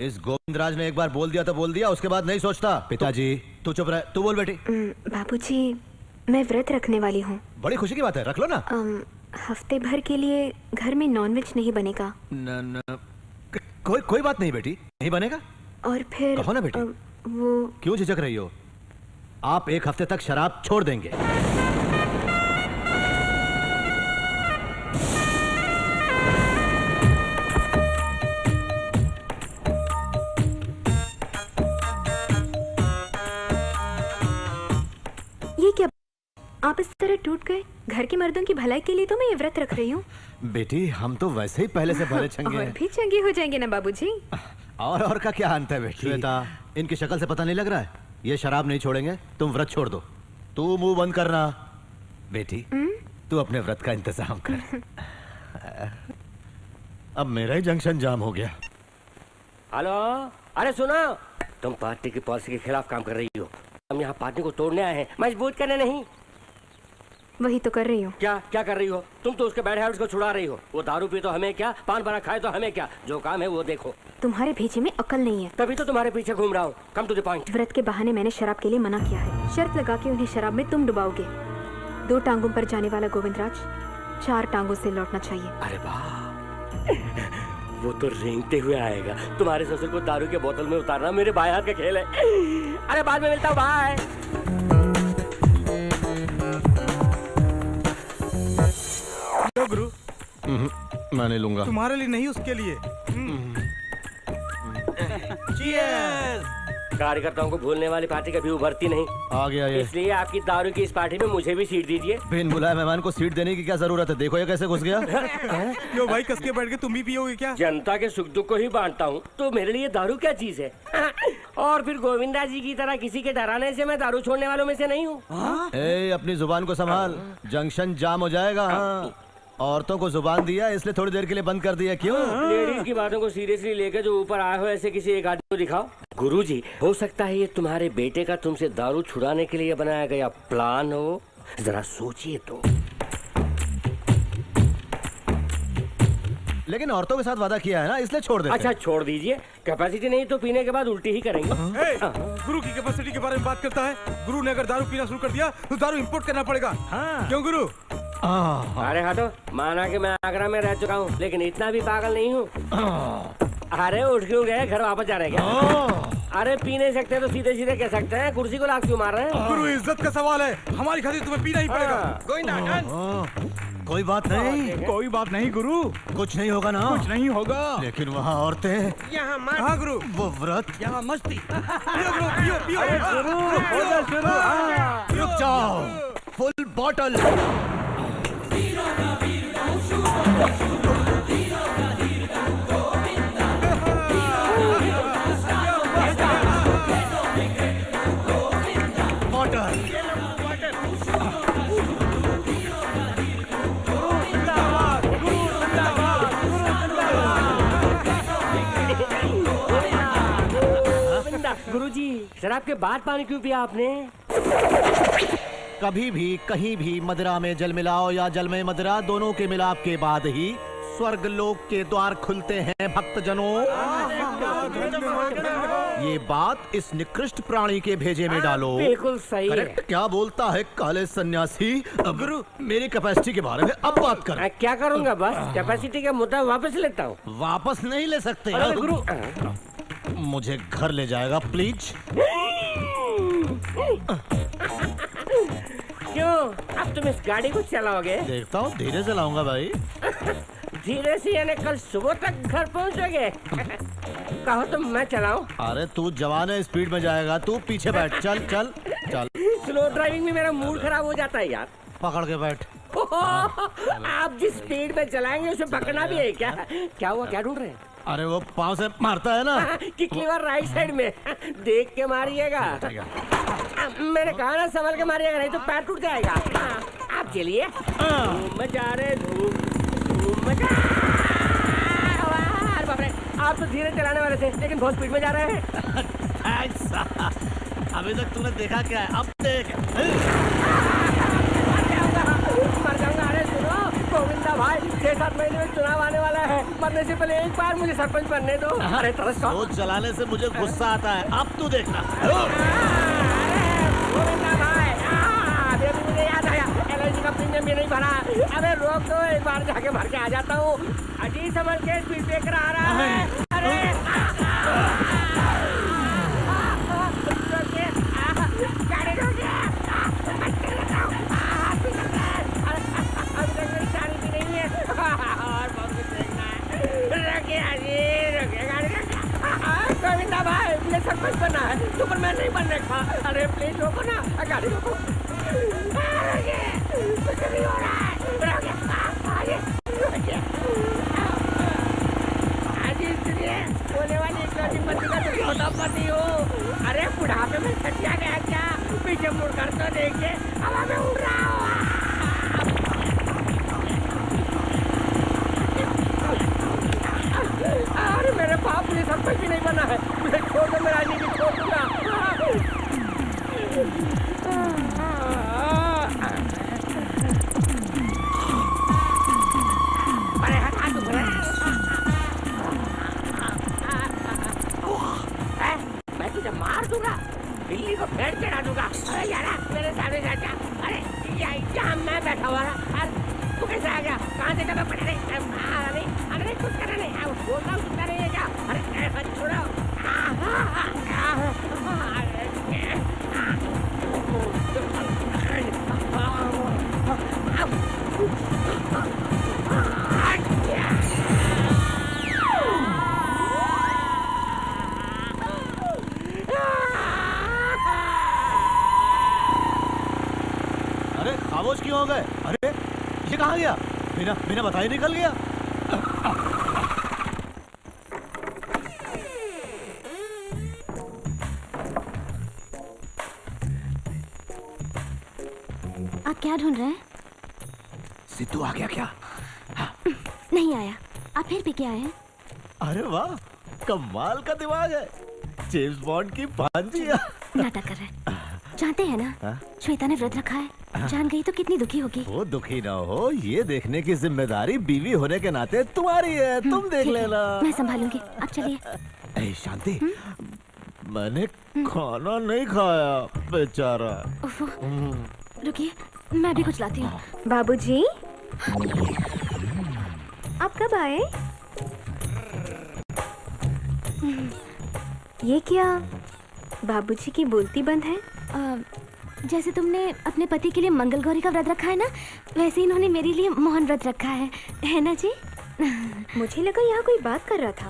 इस गोविंदराज ने एक बार बोल दिया तो बोल दिया, उसके बाद नहीं सोचता। पिताजी तू चुप रह, तू बोल बेटी। बाबूजी मैं व्रत रखने वाली हूँ। बड़ी खुशी की बात है, रख लो ना। हफ्ते भर के लिए घर में नॉनवेज नहीं बनेगा। कोई बात नहीं बेटी, नहीं बनेगा। और फिर कहो ना बेटी। वो क्यों झिझक रही हो? आप एक हफ्ते तक शराब छोड़ देंगे। ये क्या, आप इस तरह टूट गए? घर के मर्दों की भलाई के लिए तो मैं ये व्रत रख रही हूँ। बेटी हम तो वैसे ही पहले से भले चंगे और हैं। भी चंगे हो जाएंगे ना बाबूजी। और का क्या अंत है बेटी? श्वेता, इनकी शक्ल से पता नहीं लग रहा है ये शराब नहीं छोड़ेंगे। तुम व्रत छोड़ दो। तू मुंह बंद करना बेटी। तू अपने व्रत का इंतजाम कर। अब मेरा ही जंक्शन जाम हो गया। हेलो, अरे सुनो, तुम पार्टी की पॉलिसी के खिलाफ काम कर रही हो। हम यहाँ पार्टी को तोड़ने आए हैं, मजबूत करने नहीं। वही तो कर रही हूँ। क्या कर रही हो? तुम तो उसके बैड हैबिट्स को छुड़ा रही हो। वो दारू पी तो हमें क्या, पान बना खाए तो हमें क्या, जो काम है वो देखो। तुम्हारे भेजे में अकल नहीं है, तभी तो तुम्हारे पीछे घूम रहा हूँ। Come to the point. व्रत के बहाने मैंने शराब के लिए मना किया है। शर्त लगा के उन्हें शराब में तुम डुबाओगे। 2 टांगों पर जाने वाला गोविंदराज 4 टांगों से लौटना चाहिए। अरे वाह, वो तो रेंगते हुए आएगा। तुम्हारे ससुर को दारू के बोतल में उतारना मेरे बाएं हाथ का खेल है। अरे बाद में मिलता हूँ, बाय। गुरु मैं नहीं लूंगा। तुम्हारे लिए नहीं, उसके लिए। कार्यकर्ताओं को भूलने वाली पार्टी कभी उभरती नहीं। आ गया ये। इसलिए आपकी दारू की इस पार्टी में मुझे भी सीट दीजिए। बिन बुलाए मेहमान को सीट देने की क्या जरूरत है? देखो ये कैसे घुस गया। क्यों भाई, कस के बैठ के तुम भी पियोगे क्या? जनता के सुख दुख को ही बांटता हूँ, तो मेरे लिए दारू क्या चीज है? और फिर गोविंदा जी की तरह किसी के डराने से मैं दारू छोड़ने वालों में से नहीं हूँ। अपनी जुबान को संभाल, जंक्शन जाम हो जाएगा। हाँ। औरतों को जुबान दिया इसलिए थोड़ी देर के लिए बंद कर दिया। क्यों? लेडीज की बातों को सीरियसली लेकर जो ऊपर आए हो, ऐसे किसी एक आदमी को दिखाओ। गुरुजी, हो सकता है ये तुम्हारे बेटे का तुमसे दारू छुड़ाने के लिए बनाया गया प्लान हो। जरा सोचिए तो। लेकिन औरतों के साथ वादा किया है ना, इसलिए छोड़ देते। अच्छा छोड़ दीजिए। कैपेसिटी नहीं तो पीने के बाद उल्टी ही करेंगे। गुरु की कैपेसिटी के बारे में बात करता है। गुरु ने अगर दारू पीना शुरू कर दिया तो दारू इंपोर्ट करना पड़ेगा। क्यों गुरु? अरे हटो, माना कि मैं आगरा में रह चुका हूँ, लेकिन इतना भी पागल नहीं हूँ। अरे उठ क्यों गए? घर वापस जा रहे हैं क्या? अरे पी नहीं सकते तो सीधे सीधे कह सकते हैं, कुर्सी को लात क्यों मार रहे हैं? गुरु इज्जत का सवाल है, हमारी खातिर तुम्हें पीना ही पड़ेगा। कोई बात नहीं, कोई बात नहीं गुरु, कुछ नहीं होगा ना। कुछ नहीं होगा। लेकिन वहाँ औरतें, यहाँ मत। हाँ गुरु, वो व्रत, यहाँ मस्ती। पियो गुरु, पियो पियो। रुक जाओ, फुल बॉटल। गुरुजी, शराब के बाद पानी क्यों पिया आपने? कभी भी कहीं भी मदिरा में जल मिलाओ या जल में मदिरा, दोनों के मिलाप के बाद ही स्वर्ग लोक के द्वार खुलते हैं भक्तजनों। ये बात इस निकृष्ट प्राणी के भेजे में डालो। बिल्कुल सही है। क्या बोलता है काले सन्यासी? गुरु मेरी कैपेसिटी के बारे में अब बात कर। क्या करूंगा? बस कैपेसिटी का मुद्दा वापस लेता हूँ। वापस नहीं ले सकते। अरे गुरु, मुझे घर ले जाएगा प्लीज? क्यों? अब तुम इस गाड़ी को चलाओगे? देखता हूँ, धीरे चलाऊंगा भाई। धीरे से यानी कल सुबह तक घर पहुंचोगे? कहो तो मैं चलाऊं? अरे तू जवान है, स्पीड में जाएगा, तू पीछे बैठ। चल चल चल। स्लो ड्राइविंग में मेरा मूड खराब हो जाता है यार। पकड़ के बैठ। आप जिस स्पीड में चलाएंगे उसे पकड़ना भी है क्या? क्या हुआ, क्या ढूंढ रहे हैं? अरे वो पाँव से मारता है ना। किकलीवर राइट साइड में, देख के मारिएगा। मैंने कहा ना संभल के मारिएगा, नहीं तो पैर टूट जाएगा। आप चलिए। धूम मचा रहे, धूम मचा। बाप रे, आप तो धीरे चलाने वाले थे लेकिन बहुत स्पीड में जा रहे हैं। अभी तक तूने देखा क्या है? अब देख। मर जाऊंगा। अरे सुनो गोविंदा भाई, 6-7 महीने में चुनाव आने वाला है, मरने से पहले एक बार मुझे सरपंच बनने दो। अरे तरस वो चलाने से मुझे गुस्सा आता है, अब तू देखना। गोविंदा भाई, अभी मुझे याद आया, LIC का प्रीमियम भी नहीं भरा। अबे रोक दो, एक बार जाके भर के आ जाता हूँ। अजी संभल के, स्पीड ब्रेकर आ रहा है। अरे गाड़ी रोकिए। गोविंदा भाई, मुझे सरपंच बनना है, सुपरमैन नहीं बनने का। अरे प्लीज रोको ना, गाड़ी रोको। कुछ नहीं हो रहा है, बोले वाली इकलौती पति का इकलौता पति हो। अरे बुढ़ापे में छटिया गया क्या? पीछे मुड़ कर तो देखिए, हवा में उड़ रहा हो। अरे मेरे बाप ने सरपंच भी नहीं बना है, मुझे छोड़ दो, मैं राजनीति छोड़ दूंगा। अरे हटा दो, मैं तुझे मार दूंगा, बिल्ली को फेंक चढ़ा दूंगा। अरे यार मेरे सामने जा। अरे यहाँ मैं बैठा हुआ था, तू कैसे आ गया? कहाँ से डब्बा पड़ा? अरे कुछ करना नहीं, बोलना सुनता नहीं है क्या? अरे छोड़ो। अरे खामोश क्यों हो गए? अरे ये कहाँ गया? बिना बताए निकल गया। आप क्या ढूंढ रहे हैं? सिद्धू आ गया क्या? नहीं आया। आप फिर पी के आए हैं? अरे वाह, कमाल का दिमाग है, जेम्स बॉन्ड की भांजी। नाटक कर रहे हैं। जानते हैं ना, श्वेता ने व्रत रखा है, जान गई तो कितनी दुखी होगी। वो दुखी ना हो, ये देखने की जिम्मेदारी बीवी होने के नाते तुम्हारी है, तुम देख लेना। मैं संभालूंगी, आप चलिए। शांति, मैंने खाना नहीं खाया, बेचारा। रुकिए, मैं भी कुछ लाती हूँ। बाबूजी, आप कब आए? ये क्या बाबूजी की बोलती बंद है? जैसे तुमने अपने पति के लिए मंगल गौरी का व्रत रखा है ना, वैसे इन्होंने मेरे लिए मोहन व्रत रखा है ना जी? मुझे लगा यहाँ कोई बात कर रहा था।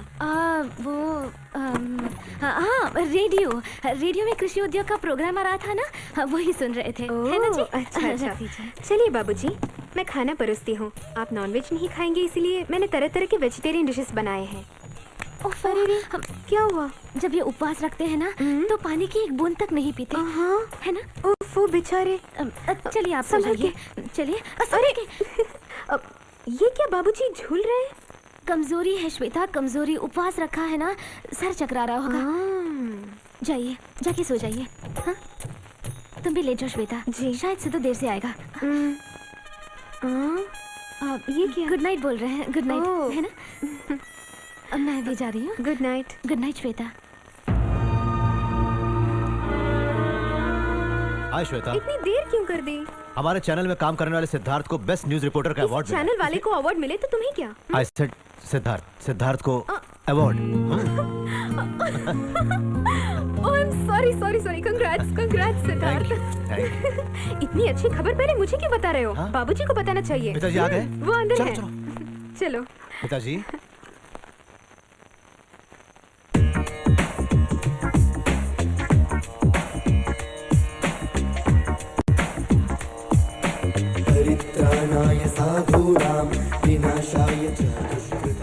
हाँ, रेडियो में कृषि उद्योग का प्रोग्राम आ रहा था ना, वही सुन रहे थे। है ना जी? अच्छा। चलिए बाबूजी, मैं खाना परोसती हूँ। आप नॉनवेज नहीं खाएंगे, इसलिए मैंने तरह तरह के वेजिटेरियन डिशेस बनाए हैं। अरे क्या हुआ? जब ये उपवास रखते हैं ना, तो पानी की एक बूंद तक नहीं पीते, है ना? वो बेचारे। चलिए आप संभालिए, चलिए। अरे ये क्या बाबूजी झूल रहे हैं? कमजोरी है श्वेता, कमजोरी। उपवास रखा है ना, सर चकरा रहा होगा। जाइए, जाके सो जाइए। हाँ, तुम भी लेट जाओ श्वेता जी, शायद सिद्धू देर से आएगा। ये क्या? गुड नाइट बोल रहे हैं, गुड नाइट, है ना? अब मैं भी जा रही हूँ। Good night. Good night Shweta. Hi Shweta, इतनी देर क्यों कर दी? हमारे चैनल में काम करने वाले सिद्धार्थ को बेस्ट न्यूज रिपोर्टर का अवार्ड मिला। चैनल वाले को अवार्ड मिले तो तुम्हें क्या? आई सेड सिद्धार्थ को award. Oh I am sorry. Congrats Siddharth. इतनी अच्छी खबर पहले मुझे क्यों बता रहे हो? बाबूजी को बताना चाहिए। पिताजी आ गए? वो अंदर है। चलो। पिताजी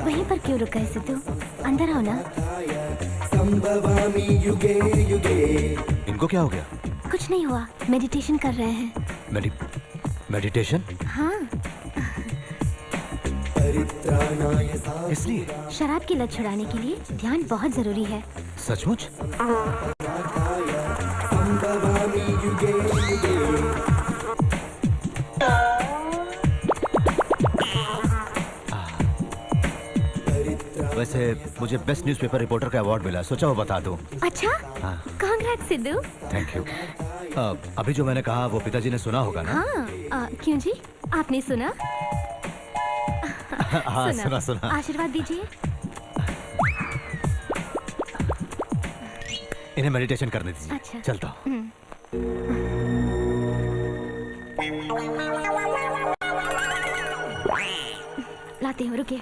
वहीं पर क्यों रुका है सिद्धू? अंदर आओ ना। इनको क्या हो गया? कुछ नहीं हुआ, मेडिटेशन कर रहे हैं। मेडिटेशन? हाँ। इसलिए शराब की लत छुड़ाने के लिए ध्यान बहुत जरूरी है। सचमुच? वैसे मुझे बेस्ट न्यूज़पेपर रिपोर्टर का अवार्ड मिला, सोचा वो बता दूं। अच्छा? हाँ। कांग्रेट्स सिद्धू। Thank you. अभी जो मैंने कहा वो पिताजी ने सुना होगा ना? हाँ। क्यों जी, आपने सुना? हाँ सुना। आशीर्वाद दीजिए। इन्हें मेडिटेशन करने दीजिए। अच्छा। चलता हूँ। लाती हूँ, रुकिए।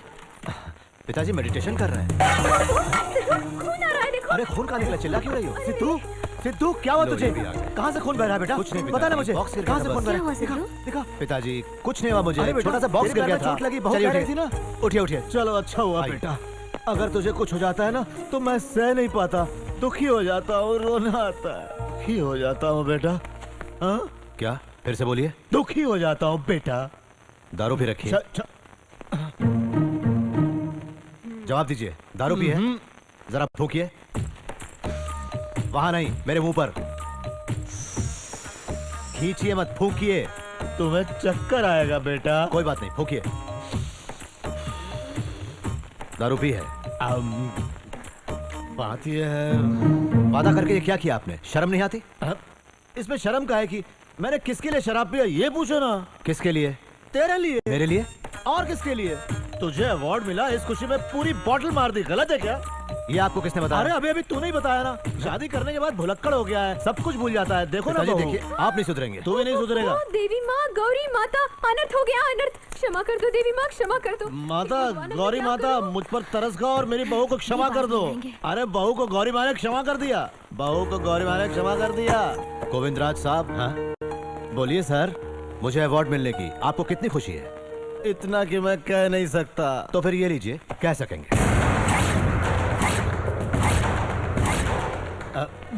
पिताजी मेडिटेशन कर रहे हैं। खून आ रहा है, देखो। अरे खून कहाँ निकला? चिल्ला क्यों रही हो? सिद्धू क्या हुआ तुझे? कहाँ से खून बह रहा है बेटा? कुछ नहीं, बता ना मुझे। कहाँ से खून बह रहा है? दिखा। पिताजी कुछ नहीं हुआ मुझे, छोटा सा बॉक्स गिर गया था। चोट लगी, बहुत कह रही थी ना। उठिए। चलो अच्छा हुआ बेटा। अगर तुझे कुछ हो जाता है ना तो मैं सह नहीं पाता, दुखी हो जाता हूँ, रोना आता है, दुखी हो जाता हूँ बेटा। हाँ क्या? फिर से बोलिए। दुखी हो जाता हूँ बेटा। दारू भी रखिए। जवाब दीजिए, दारू पी है? जरा फूकिए। वहां नहीं, मेरे मुंह पर खींचिए मत, फूकिए। तुम्हें चक्कर आएगा बेटा। कोई बात नहीं, फूकिए। दारू पी है? बात यह है, वादा करके ये क्या किया आपने? शर्म नहीं आती? इसमें शर्म का है कि मैंने किसके लिए शराब पिया ये पूछो ना। किसके लिए? तेरे लिए। मेरे लिए? और किसके लिए? तुझे अवार्ड मिला, इस खुशी में पूरी बॉटल मार दी। गलत है क्या? ये आपको किसने बताया? अरे अभी तू नहीं बताया ना। शादी करने के बाद भुलक्कड़ हो गया है, सब कुछ भूल जाता है। देखो ना, देखिए आप नहीं सुधरेंगे। तू भी नहीं सुधरेगा। देवी माँ, गौरी माता, अनर्थ हो गया, अनर्थ। क्षमा कर दो देवी माँ, क्षमा कर दो। माता, गौरी माता, मुझ पर तरस खाओ और मेरी बहू को क्षमा कर दो। अरे बहू को गौरी माँ ने क्षमा कर दिया। बहू को गौरी माँ ने क्षमा कर दिया। गोविंदराज साहब। हाँ बोलिए सर। मुझे अवार्ड मिलने की आपको कितनी खुशी है? इतना कि मैं कह नहीं सकता। तो फिर ये लीजिए, कह सकेंगे।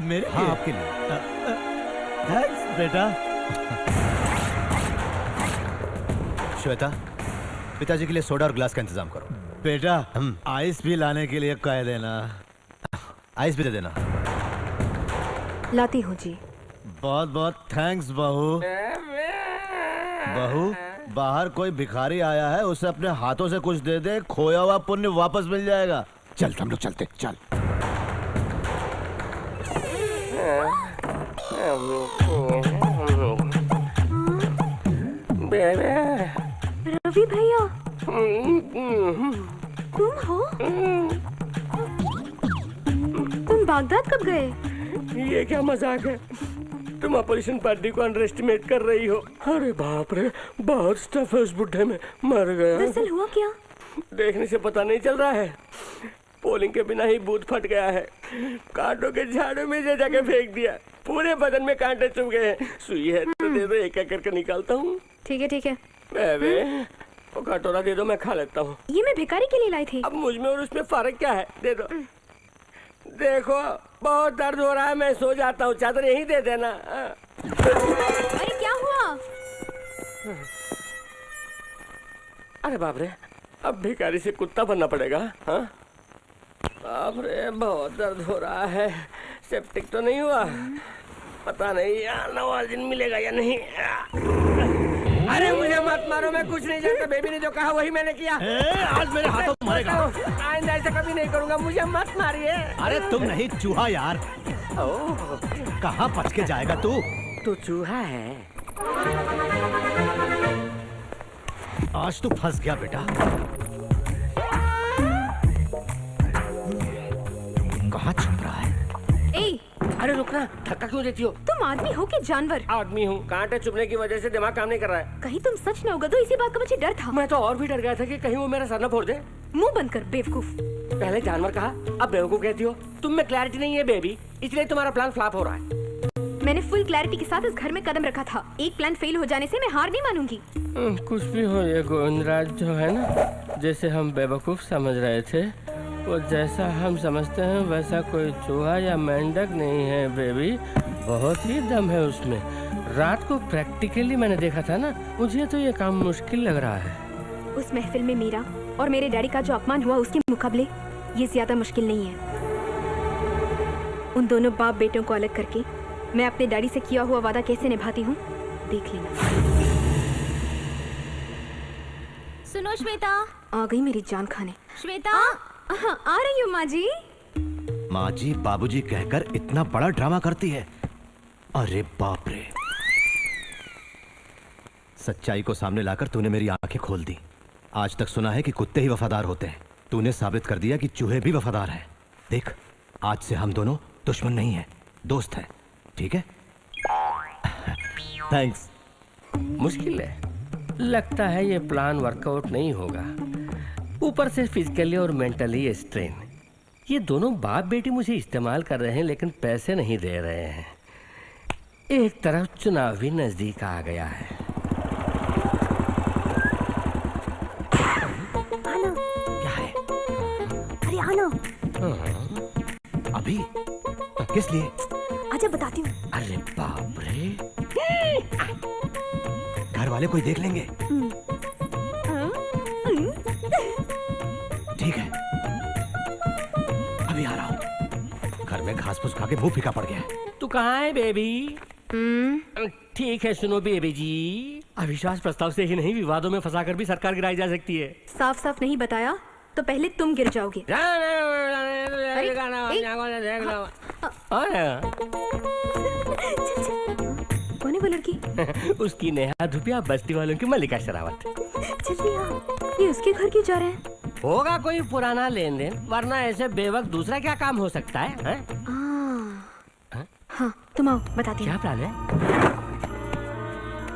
मेरे हाँ, आपके लिए। थैंक्स बेटा। श्वेता, पिताजी के लिए सोडा और ग्लास का इंतजाम करो। बेटा आइस भी लाने के लिए कह देना। आइस भी दे देना। लाती हूँ जी। बहुत बहुत थैंक्स बहू। बहू, बाहर कोई भिखारी आया है, उसे अपने हाथों से कुछ दे दे, खोया हुआ पुण्य वापस मिल जाएगा। चल हम लोग चलते, चल। रवि भैया, तुम हो? तुम बागदाद कब गए? ये क्या मजाक है? तुम ऑपरेशन पार्टी को अंडर एस्टिमेट कर रही हो। अरे बाप रे, बहुत स्टफ है उस बुड्ढे में। मर गया। दरअसल हुआ क्या? देखने से पता नहीं चल रहा है, पोलिंग के बिना ही बूथ फट गया है। कांटों के झाड़ों में जे जाके फेंक दिया, पूरे बदन में कांटे चुभ गए हैं। सुई है तो दे दो, एक एक करके निकालता हूँ। ठीक है ठीक है। वो कटोरा दे दो, मैं खा लेता हूँ। ये मैं भिखारी के लिए लाई थी। अब मुझ में और उसमें फर्क क्या है? दे दो। देखो बहुत दर्द हो रहा है, मैं सो जाता हूँ, चादर यहीं दे देना। अरे क्या हुआ? अरे बाप रे, अब भिखारी से कुत्ता बनना पड़ेगा। हाँ बाप रे, बहुत दर्द हो रहा है। सेप्टिक तो नहीं हुआ? पता नहीं यार, नवाजिन मिलेगा या नहीं। अरे मुझे मत मारो, मैं कुछ नहीं जानता। बेबी ने जो कहा वही मैंने किया। आज मेरे हाथों मरेगा। आइंदा ऐसा कभी नहीं करूंगा, मुझे मत मारिए। अरे तुम नहीं, चूहा यार। कहाँ बच के जाएगा तू? तो चूहा है। आज तू फंस गया बेटा। कहाँ छुप रहा है? ए, अरे रुकना, धक्का क्यों देती हो? तुम आदमी हो कि जानवर? आदमी हूँ, कांटे चुभने की वजह से दिमाग काम नहीं कर रहा है। कहीं तुम सच न होगा तो इसी बात का मुझे डर था। मैं तो और भी डर गया था कि कहीं वो मेरा सर न फोड़ दे। मुंह बंद कर बेवकूफ। पहले जानवर कहा, अब बेवकूफ कहती हो। तुम में क्लैरिटी नहीं है बेबी, इसलिए तुम्हारा प्लान फ्लॉप हो रहा है। मैंने फुल क्लैरिटी के साथ इस घर में कदम रखा था। एक प्लान फेल हो जाने से मैं हार नहीं मानूंगी। कुछ भी हो, ये गोविंदराज जो है ना, जैसे हम बेवकूफ समझ रहे थे, वो जैसा हम समझते हैं वैसा कोई चूहा या मेंढक नहीं है बेबी। बहुत ही दम है उसमें। रात को प्रैक्टिकली मैंने देखा था ना, मुझे तो ये काम मुश्किल लग रहा है। उस महफिल में मेरा और मेरे डैडी का जो अपमान हुआ उसके मुकाबले ये ज्यादा मुश्किल नहीं है। उन दोनों बाप बेटों को अलग करके मैं अपने डैडी से किया हुआ वादा कैसे निभाती हूँ देख लेना। सुनो श्वेता। आ गई मेरी जान खाने। श्वेता। आ रही हूँ माँ जी। माँ जी बाबूजी कहकर इतना बड़ा ड्रामा करती है। अरे बाप रे, सच्चाई को सामने लाकर तूने मेरी आंखें खोल दी। आज तक सुना है कि कुत्ते ही वफादार होते हैं, तूने साबित कर दिया कि चूहे भी वफादार हैं। देख, आज से हम दोनों दुश्मन नहीं हैं, दोस्त हैं, ठीक है? थैंक्स। मुश्किल है, लगता है ये प्लान वर्कआउट नहीं होगा। ऊपर से फिजिकली और मेंटली स्ट्रेन। ये दोनों बाप बेटी मुझे इस्तेमाल कर रहे हैं लेकिन पैसे नहीं दे रहे हैं। एक तरफ चुनाव भी नजदीक आ गया है। क्या है? अरे आना। अभी? किस लिए? आजा बताती हूँ। अरे बाप रे, घर वाले कोई देख लेंगे। ठीक है, अभी आ रहा हूँ। घर में घास फूस खा के मुंह फीका पड़ गया है। तू कहाँ है बेबी? ठीक है, सुनो बेबी जी, अविश्वास प्रस्ताव से ही नहीं, विवादों में फंसाकर भी सरकार गिराई जा सकती है। साफ साफ नहीं बताया तो पहले तुम गिर जाओगे। कौन है वो लड़की? उसकी नेहा धुपिया, बस्ती वालों की मल्लिका शेरावत। जल्दी आओ, ये उसके घर क्यों जा रहे हैं? होगा कोई पुराना लेन देन, वरना ऐसे बेवक्त दूसरा क्या काम हो सकता है? हाँ, तुम आओ, बताती हूँ। क्या प्लान है?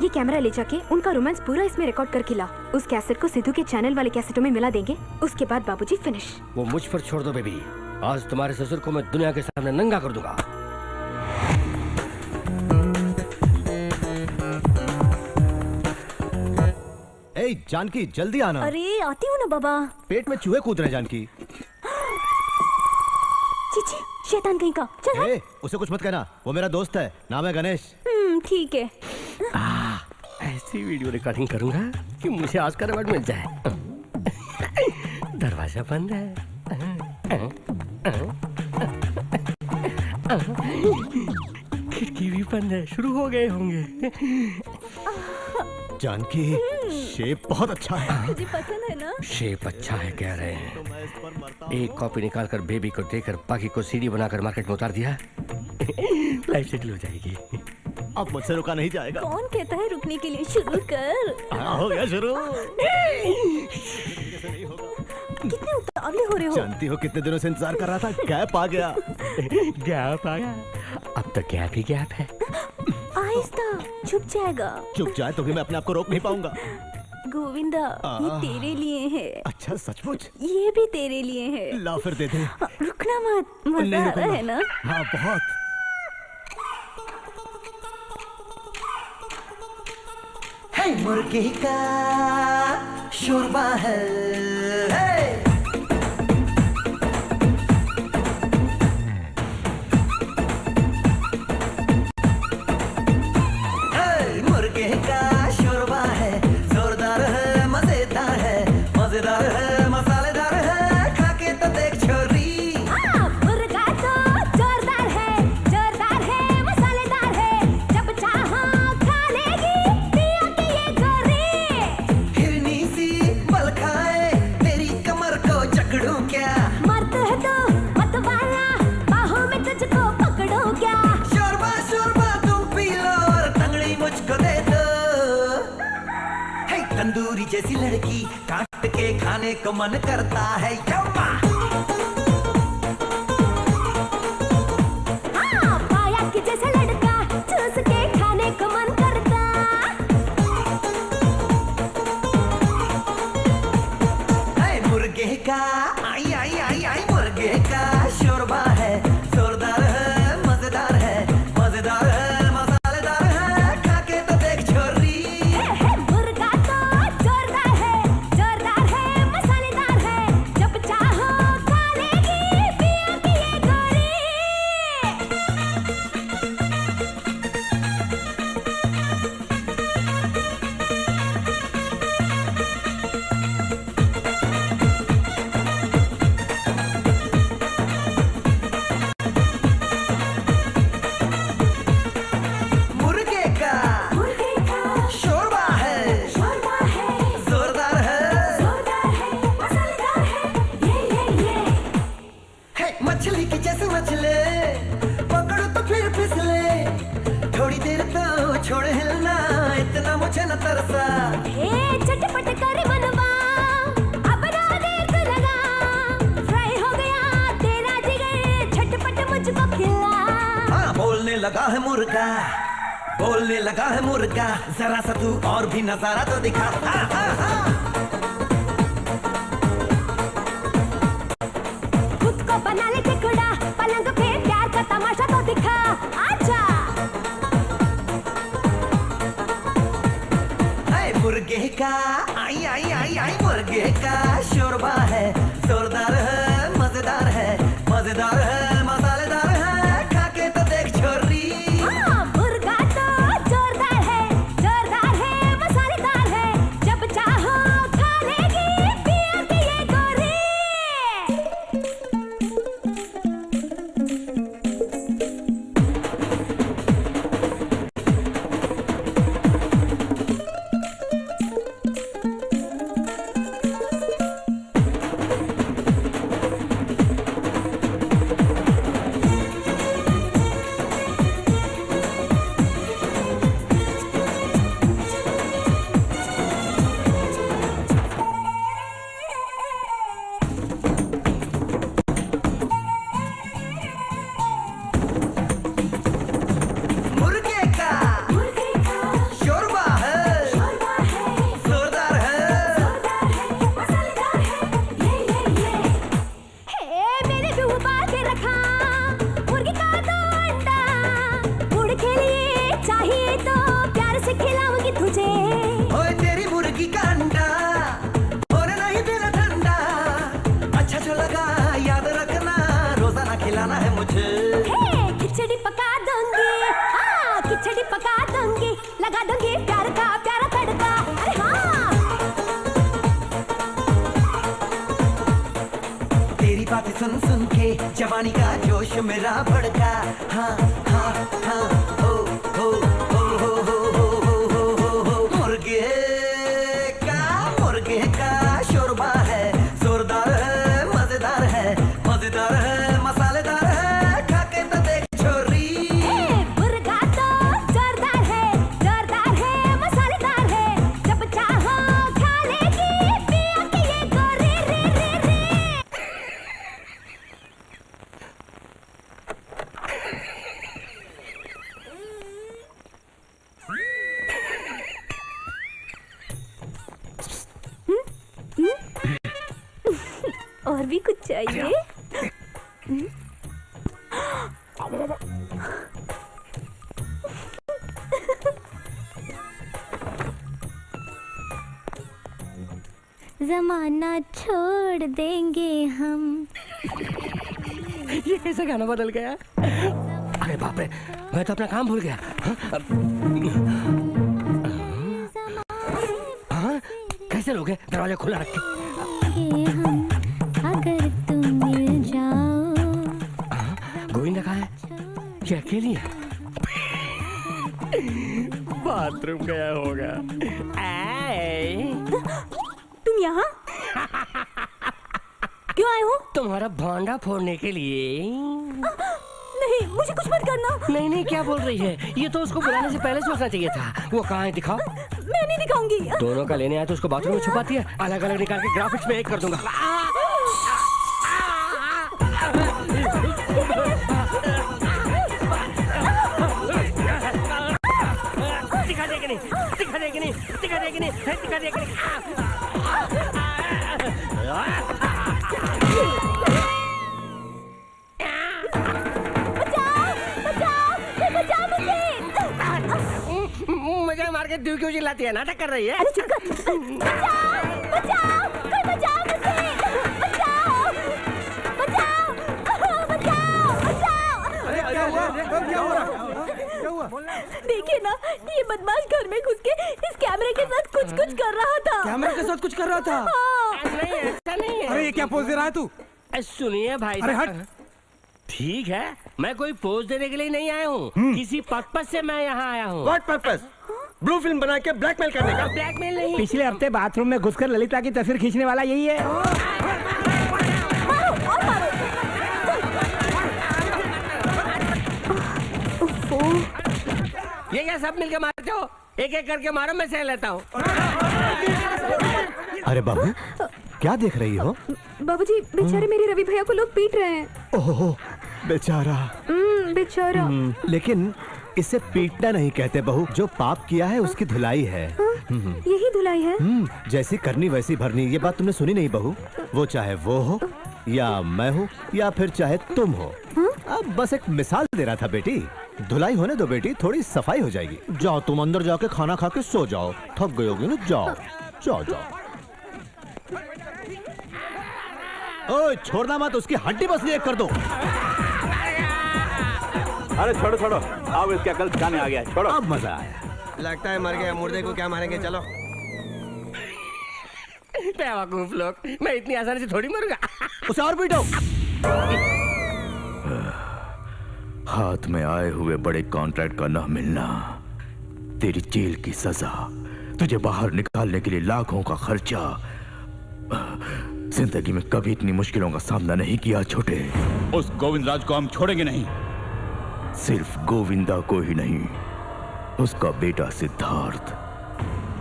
ये कैमरा ले जाके उनका रोमांस पूरा इसमें रिकॉर्ड करके ला। उस कैसेट को सिद्धू के चैनल वाले कैसेटों में मिला देंगे। उसके बाद बाबूजी फिनिश। वो मुझ पर छोड़ दो बेबी, आज तुम्हारे ससुर को मैं दुनिया के सामने नंगा कर दूंगा। ए जानकी, जल्दी आना। अरे आती हूँ ना बाबा। पेट में चूहे कूद रहे जानकी। चीची, शैतान कहीं का। चल ए, उसे कुछ मत कहना, वो मेरा दोस्त है, नाम है गणेश। ठीक है। ऐसी वीडियो रिकॉर्डिंग करूंगा कि मुझे ऑस्कर अवार्ड मिल जाए। दरवाजा बंद है। खिड़की भी बंद है, शुरू हो गए होंगे। जानकी, शेप बहुत अच्छा है। तुझे पसंद है ना? शेप अच्छा है कह रहे हैं। एक कॉपी निकालकर बेबी को देकर बाकी को सीडी बनाकर मार्केट में उतार दिया, लाइफ सेटल हो जाएगी। अब मुझसे रुका नहीं जाएगा। कौन कहता है रुकने के लिए? शुरू कर। हो गया शुरू। कितने उतावले हो रहे हो? जानती हो कितने दिनों से इंतजार कर रहा था, गैप आ गया। गैप आ गया? अब तो गैप ही गैप है। आहिस्ता, छुप जाएगा। चुप जाए तो भी मैं अपने आप को रोक नहीं पाऊंगा। गोविंदा, ये तेरे लिए है। अच्छा, सचमुच? ये भी तेरे लिए है। ला फिर दे दे। रुकना मत, मजा आ रहा है ना? हाँ, बहुत। मुर्गी का शोरबा है। मुर्गे का शोरबा है, जोरदार है, मजेदार है, मजेदार है, मसालेदार है, खा के तो देख छोरी। मुर्गा तो जोरदार है, मसालेदार है, जब चाहो खा लेगी पिया के ये गोरी। हिरनी सी बल खाए, तेरी कमर को जकड़ूं क्या? मर्द है तो मत वाला, बाहों में तुझको पकड़ूं क्या? शोरबा शोरबा तुम पी लो और टंगड़ी मुझको दे दो। है तंदूरी जैसी लड़की, काट के खाने को मन करता है। यम्मा! मुझको खिला। हाँ, बोलने लगा है मुर्गा, बोलने लगा है मुर्गा, जरा सा तू और भी नजारा तो दिखा। हाँ, हाँ, हाँ। खुद को बना ले टिकड़ा, पलंग पे प्यार का तमाशा तो दिखा। आजा मुर्गे का आई आई आई आई मुर्गे का शोरबा है, जोरदार है, मजेदार है, मजेदार है, मसालेदार है, खा के तो देख छोरी। मुर्गा तो जोरदार है, मसालेदार है, जब चाहो खा लेगी पिया के ये गोरी। मुर्गे का शोरबा है, जोरदार है, मसालेदार है, ये मैंने भी उबाल के रखा मुर्गी का तो अंडा। उड़ के लिए चाहिए तो प्यार से खिलाऊंगी तुझे। ओए तेरी मुर्गी का अंडा और नहीं देना ठंडा, अच्छा जो लगा याद रखना, रोजाना खिलाना है मुझे। खिचड़ी पका दूंगी, हाँ खिचड़ी पका दूंगी, लगा दूंगी प्यार का प्यारा तड़का। अरे हाँ तेरी बातें सुन सुन के जवानी का जोश मेरा भड़का। हाँ हाँ हाँ हो हो हो हो हो हो हो हो मुर्गे का शोरबा है, जोरदार है, मजेदार है, मजेदार है, मसालेदार है, खा के तो देख छोरी। मुर्गा तो जोरदार है, मसालेदार है, जब चाहो खा लेगी पिया के ये गोरी। रे रे रे और भी कुछ चाहिए? जमाना छोड़ देंगे हम। ये कैसा गाना बदल गया? अरे बाप रे, मैं तो अपना काम भूल गया। हाँ? कैसे लोगे दरवाजा खुला रख के? हम अगर तुम मिल जाओ। गोविंदा कहाँ है? ये अकेली है? बाथरूम गया होगा। तुम यहाँ क्यों आए हो? तुम्हारा भांडा फोड़ने के लिए। नहीं, मुझे कुछ मत करना। नहीं नहीं, क्या बोल रही है? ये तो उसको बुलाने से पहले सोचना चाहिए था। वो कहाँ है, दिखाओ। मैं नहीं दिखाऊंगी। दोनों का लेने आया तो उसको बाथरूम में छुपाती है। अलग अलग निकाल के ग्राफिक्स में एक कर दूंगा। दिखा देगी नहीं, दिखा देगी नहीं, दिखा देगी नहीं, दिखा देगी नहीं। मुझे मार के क्यों क्यों चिल्लाती है? नाटक कर रही है? अरे चुप कर। बचाओ, बचाओ, कोई बचाओ मुझे। बचाओ, बचाओ, बचाओ, बचाओ। क्या हुआ? क्या हुआ? क्या हुआ? देखिए ना, ये बदमाश घर में घुस के इस कैमरे के साथ कुछ कुछ कर रहा था। कैमरे के साथ कुछ कर रहा था? हाँ। नहीं, ऐसा नहीं है। अरे ये क्या पोज दे रहा है तू? सुनिए भाई, अरे हट। ठीक है, मैं कोई पोज देने के लिए नहीं आया हूँ। किसी पर्पस से मैं यहाँ आया हूँ। What purpose? ब्लू फिल्म बना के ब्लैकमेल करने का? ब्लैकमेल नहीं। पिछले हफ्ते बाथरूम में घुसकर ललिता की तस्वीर खींचने वाला यही है। ये क्या सब मिलके मारते हो? एक एक करके मारो, मैं सह लेता हूँ। अरे बाबू, क्या देख रही हो? बाबूजी, बेचारे मेरे रवि भैया को लोग पीट रहे हैं। ओहो, बेचारा। बेचारा। लेकिन इसे पीटना नहीं कहते बहू, जो पाप किया है उसकी धुलाई है। यही धुलाई है। जैसी करनी वैसी भरनी, ये बात तुमने सुनी नहीं बहू? वो चाहे वो हो या मैं हो या फिर चाहे तुम हो। अब बस एक मिसाल दे रहा था बेटी। धुलाई होने दो बेटी, थोड़ी सफाई हो जाएगी। जाओ तुम अंदर जाके खाना खा के सो जाओ, थक गई होगी ना। जाओ जाओ जाओ। ओए छोड़ना मत, उसकी हड्डी बस एक कर दो। अरे छोड़ो छोड़ो, अब इसकी अकल ठिकाने आ गया है, छोड़ो। अब मजा आया। लगता है मर गया, मुर्दे को क्या मारेंगे, चलो। बेवकूफ लोग, मैं इतनी आसानी से थोड़ी मरूंगा। उसे और पीटो। हाथ में आए हुए बड़े कॉन्ट्रैक्ट का न मिलना, तेरी जेल की सजा, तुझे बाहर निकालने के लिए लाखों का खर्चा। जिंदगी में कभी इतनी मुश्किलों का सामना नहीं किया छोटे। उस गोविंदराज को हम छोड़ेंगे नहीं। सिर्फ गोविंदा को ही नहीं, उसका बेटा सिद्धार्थ,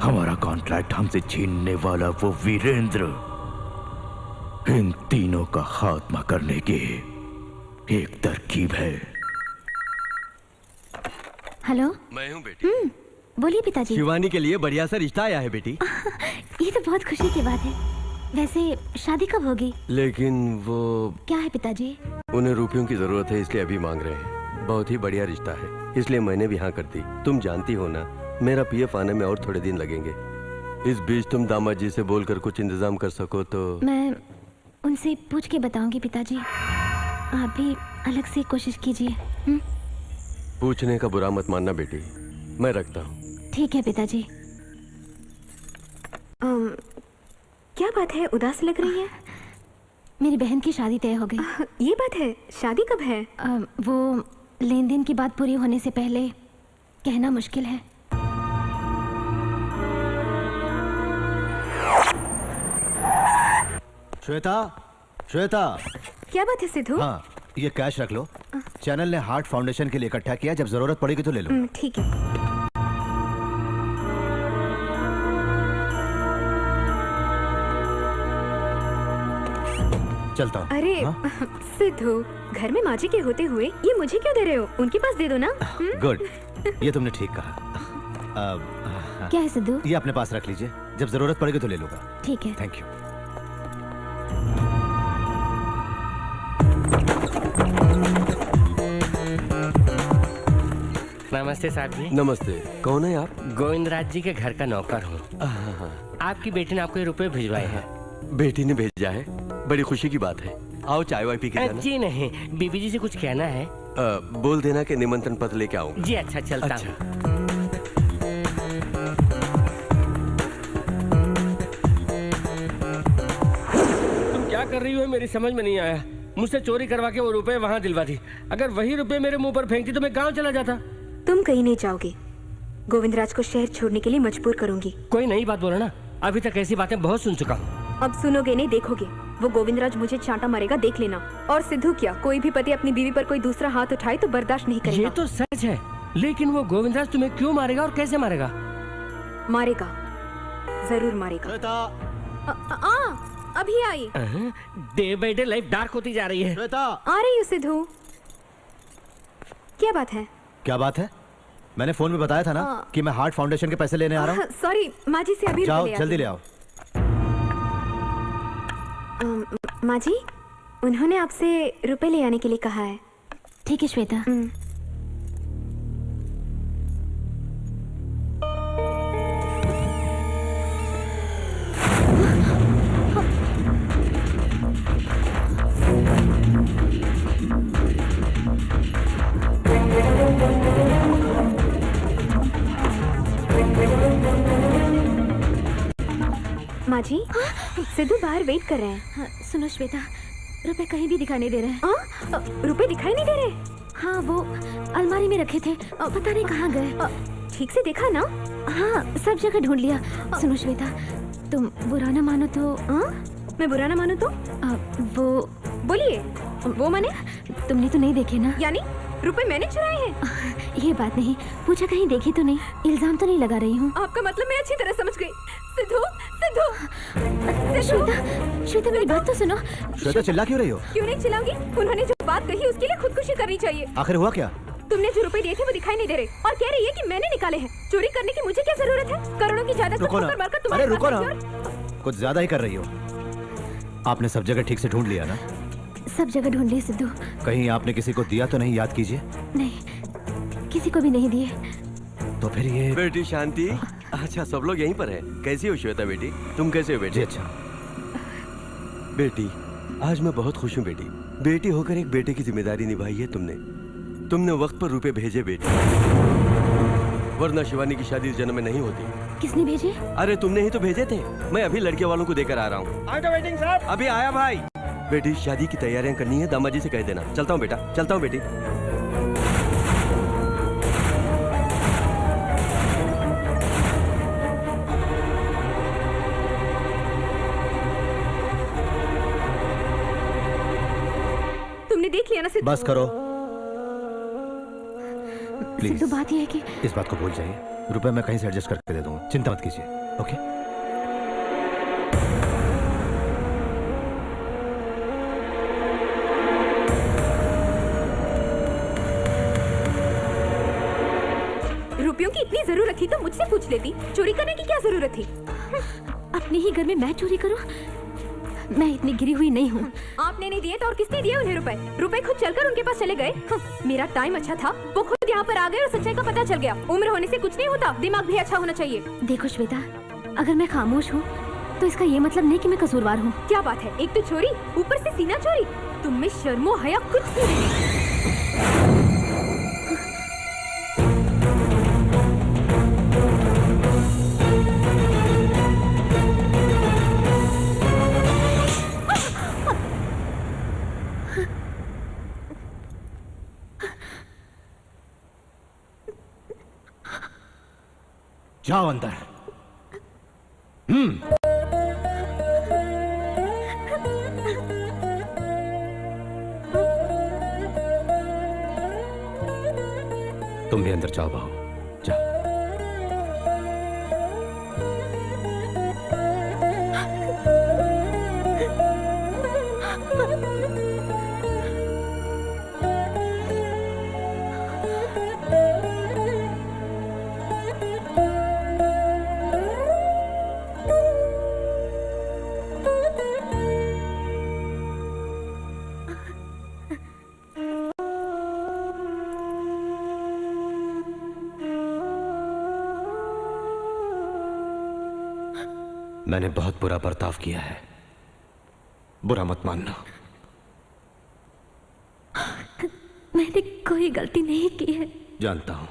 हमारा कॉन्ट्रैक्ट हमसे छीनने वाला वो वीरेंद्र, इन तीनों का खात्मा करने की एक तरकीब है। हेलो, मैं हूँ बेटी। बोलिए पिताजी। शिवानी के लिए बढ़िया सा रिश्ता आया है बेटी। ये तो बहुत खुशी की बात है। वैसे शादी कब होगी? लेकिन वो क्या है पिताजी? उन्हें रुपयों की जरूरत है, इसलिए अभी मांग रहे हैं। बहुत ही बढ़िया रिश्ता है, इसलिए मैंने भी हाँ कर दी। तुम जानती हो ना, मेरा पीएफ आने में और थोड़े दिन लगेंगे। इस बीच तुम दामाद जी से बोलकर कुछ इंतजाम कर सको तो। मैं उनसे पूछ के बताऊंगी पिताजी। आप भी अलग से कोशिश कीजिए। पूछने का बुरा मत मानना बेटी, मैं रखता हूँ। ठीक है पिताजी। क्या बात है, उदास लग रही है? मेरी बहन की शादी तय हो गई। ये बात है, शादी कब है? वो लेन देन की बात पूरी होने से पहले कहना मुश्किल है। श्वेता, श्वेता। क्या बात है सिद्धू? हाँ, ये कैश रख लो। चैनल ने हार्ट फाउंडेशन के लिए इकट्ठा किया, जब जरूरत पड़ेगी तो ले लो। ठीक है। चलता हूँ। अरे सिद्धू, घर में माँ जी के होते हुए ये मुझे क्यों दे रहे हो? उनके पास दे दो ना। गुड, ये तुमने ठीक कहा। क्या है सिद्धू? ये अपने पास रख लीजिए, जब जरूरत पड़ेगी तो ले लूंगा। ठीक है। Thank you. नमस्ते साहब जी। नमस्ते, कौन है आप? गोविंदराज जी के घर का नौकर हूँ। आपकी बेटी ने आपको ये रुपए भिजवाए हैं। बेटी ने भेजा है, बड़ी खुशी की बात है। आओ चाय वाय पी के जाना। जी नहीं, बीबी जी से कुछ कहना है। बोल देना कि निमंत्रण पत्र लेके आऊंगा। जी अच्छा, चलता हूँ। तुम क्या कर रही हो मेरी समझ में नहीं आया। मुझसे चोरी करवा के वो रुपए वहाँ दिलवा दी। अगर वही रुपए मेरे मुंह पर फेंकती तो मैं गाँव चला जाता। तुम कहीं नहीं जाओगे। गोविंदराज को शहर छोड़ने के लिए मजबूर करूंगी। कोई नई बात बोलो ना, अभी तक ऐसी बातें बहुत सुन चुका हूँ। अब सुनोगे नहीं, देखोगे। वो गोविंदराज मुझे चांटा मारेगा, देख लेना। और सिद्धू, क्या कोई भी पति अपनी बीवी पर कोई दूसरा हाथ उठाए तो बर्दाश्त नहीं करेगा। ये तो सच है, लेकिन वो गोविंदराज तुम्हें क्यों मारेगा और कैसे मारेगा? मारेगा, जरूर मारेगा। अभी आई। Day by day life dark होती जा रही है। आ रही हूँ सिद्धू। क्या बात है? क्या बात है? मैंने फोन में बताया था ना कि मैं हार्ट फाउंडेशन के पैसे लेने आ रहा हूँ। सॉरी, माँ जी से अभी जाओ, जल्दी ले आओ। माँ जी, उन्होंने आपसे रुपए ले आने के लिए कहा है। ठीक है श्वेता। माँ जी, सिद्धू बाहर वेट कर रहे हैं। हाँ, सुनो श्वेता, रुपए कहीं भी दिखाई नहीं दे रहे हैं। रुपए दिखाई नहीं दे रहे? हाँ, वो अलमारी में रखे थे, पता नहीं कहाँ गए। ठीक से देखा ना? हाँ, सब जगह ढूंढ लिया। सुनो श्वेता, तुम बुरा ना मानो तो। मैं बुरा ना मानो तो? वो बोलिए। वो माने? तुमने तो नहीं देखे ना? यानी रुपए मैंने चुराए हैं। ये बात नहीं, पूजा कहीं देखी तो नहीं, इल्जाम तो नहीं लगा रही हूँ। आपका मतलब मैं अच्छी तरह समझ गई। सिद्धू, सिद्धू, श्वेता, श्वेता मेरी बात तो सुनो। श्वेता चिल्ला क्यों रही हो? क्यों नहीं चिल्लाऊंगी? उन्होंने जो बात कही उसके लिए खुदकुशी करनी चाहिए। आखिर हुआ क्या? तुमने जो रुपए दिए थे वो दिखाई नहीं दे रहे और कह रही है कि मैंने निकाले हैं। चोरी करने की मुझे क्या जरूरत है? करोड़ों की जायदाद रुको ना, अरे रुको ना, कुछ ज्यादा ही कर रही हो। आपने सब जगह ठीक से ढूंढ लिया ना? सब जगह ढूंढ लिए सिद्धू। कहीं आपने किसी को दिया तो नहीं? याद कीजिए। नहीं, किसी को भी नहीं दिए। तो फिर ये बेटी शांति, अच्छा सब लोग यहीं पर हैं। कैसी हो श्वेता बेटी? तुम कैसे हो बेटी? अच्छा बेटी, आज मैं बहुत खुश हूँ बेटी। बेटी होकर एक बेटे की जिम्मेदारी निभाई है तुमने वक्त पर रुपए भेजे बेटी, वरना शिवानी की शादी इस जन्म में नहीं होती। किसने भेजे? अरे तुमने ही तो भेजे थे। मैं अभी लड़के वालों को देकर आ रहा हूँ। अभी आया भाई। बेटी शादी की तैयारियां करनी है, दामाजी से कह देना। चलता हूँ बेटा, चलता हूँ बेटी। तुमने देख लिया ना सिद्धू? बस करो सिद्धू, बात यह है कि इस बात को भूल जाइए। रुपए मैं कहीं से एडजस्ट करके दे दूंगा, चिंता मत कीजिए। ओके? रुपयों की इतनी जरूरत थी तो मुझसे पूछ लेती। चोरी करने की क्या जरूरत थी? अपने ही घर में मैं चोरी करूं? मैं इतनी गिरी हुई नहीं हूँ। आपने नहीं दिए तो और किसने दिए उन्हें रुपए? रुपए खुद चलकर उनके पास चले गए। मेरा टाइम अच्छा था, वो खुद यहाँ पर आ गए और सच्चाई का पता चल गया। उम्र होने से कुछ नहीं होता, दिमाग भी अच्छा होना चाहिए। देखो श्वेता, अगर मैं खामोश हूँ तो इसका ये मतलब नहीं कि मैं कसूरवार हूँ। क्या बात है, एक तो चोरी, ऊपर से सीना चोरी। तुम में शर्मो हया कुछ भी नहीं। जाओ अंदर। तुम भी अंदर जाओ बहू, जाओ। मैंने बहुत बुरा बर्ताव किया है, बुरा मत मानना। मैंने कोई गलती नहीं की है। जानता हूं,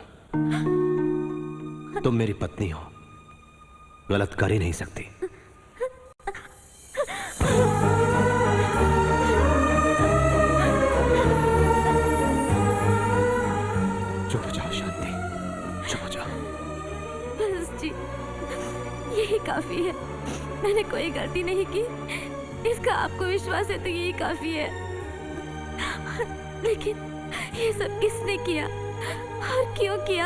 तुम मेरी पत्नी हो, गलत कर ही नहीं सकती। चुप हो जाओ शांति, चुप हो जाओ। बस जी, यही काफी है। मैंने कोई गलती नहीं की, इसका आपको विश्वास है तो यही काफी है। लेकिन ये सब किसने किया और क्यों किया,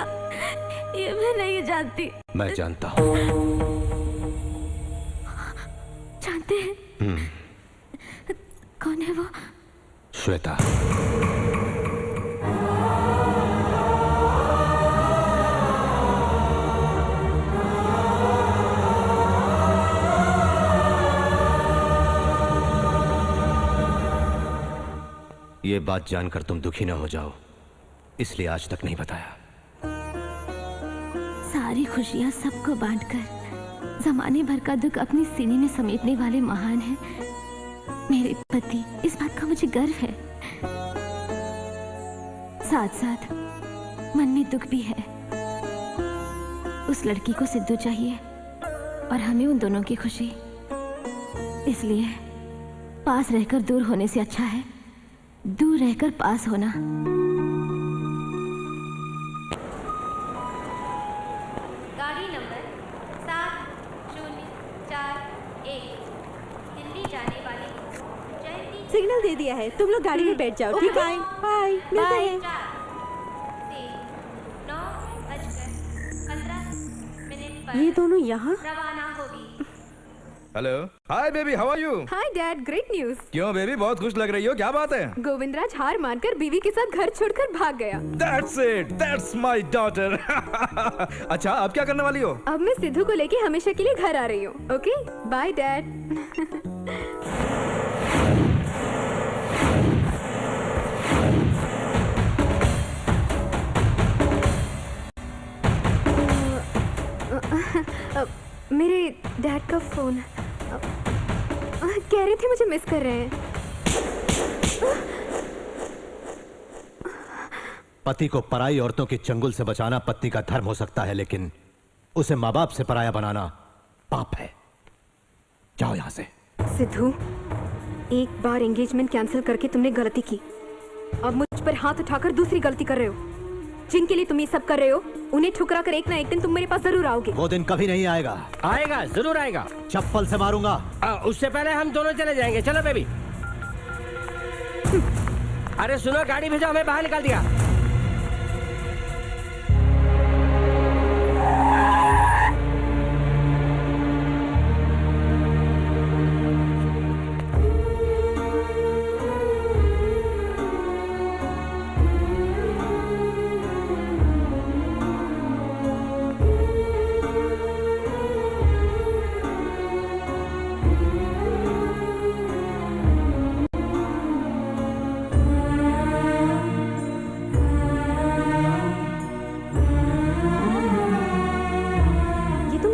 ये मैं नहीं जानती। मैं जानता हूँ। जानते हैं? कौन है वो? श्वेता। ये बात जानकर तुम दुखी न हो जाओ, इसलिए आज तक नहीं बताया। सारी खुशियां सबको बांटकर जमाने भर का दुख अपनी सीने में समेटने वाले महान हैं मेरे पति। इस बात का मुझे गर्व है। साथ साथ मन में दुख भी है। उस लड़की को सिद्धू चाहिए और हमें उन दोनों की खुशी। इसलिए पास रहकर दूर होने से अच्छा है दूर रहकर पास होना। गाड़ी नंबर 7041 दिल्ली जाने वाली सिग्नल दे दिया है, तुम लोग गाड़ी में बैठ जाओ। ठीक है? बाय। मिलते हैं। ये दोनों यहाँ? रवाना होगी। Hello, hi baby, how are you? Hi dad, great news. क्यों बेबी, बहुत खुश लग रही हो, क्या बात है? गोविंदराज हार मानकर बीवी के साथ घर छोड़कर भाग गया। That's it, that's my daughter. अच्छा, अब क्या करने वाली हो? अब मैं सिद्धू को लेके हमेशा के लिए घर आ रही हूँ। Okay, bye dad. मेरे डैड का फोन। कह रहे थे मुझे मिस कर रहे हैं। पति को पराई औरतों के चंगुल से बचाना पत्नी का धर्म हो सकता है, लेकिन उसे माँ बाप से पराया बनाना पाप है। जाओ यहां से। सिद्धू, एक बार एंगेजमेंट कैंसिल करके तुमने गलती की। अब मुझ पर हाथ उठाकर दूसरी गलती कर रहे हो। जिनके लिए तुम ये सब कर रहे हो, उन्हें ठुकरा कर एक ना एक दिन तुम मेरे पास जरूर आओगे। वो दिन कभी नहीं आएगा। आएगा, जरूर आएगा। चप्पल से मारूंगा। उससे पहले हम दोनों चले जाएंगे। चलो बेबी। अरे सुनो, गाड़ी भेजो, हमें बाहर निकाल दिया।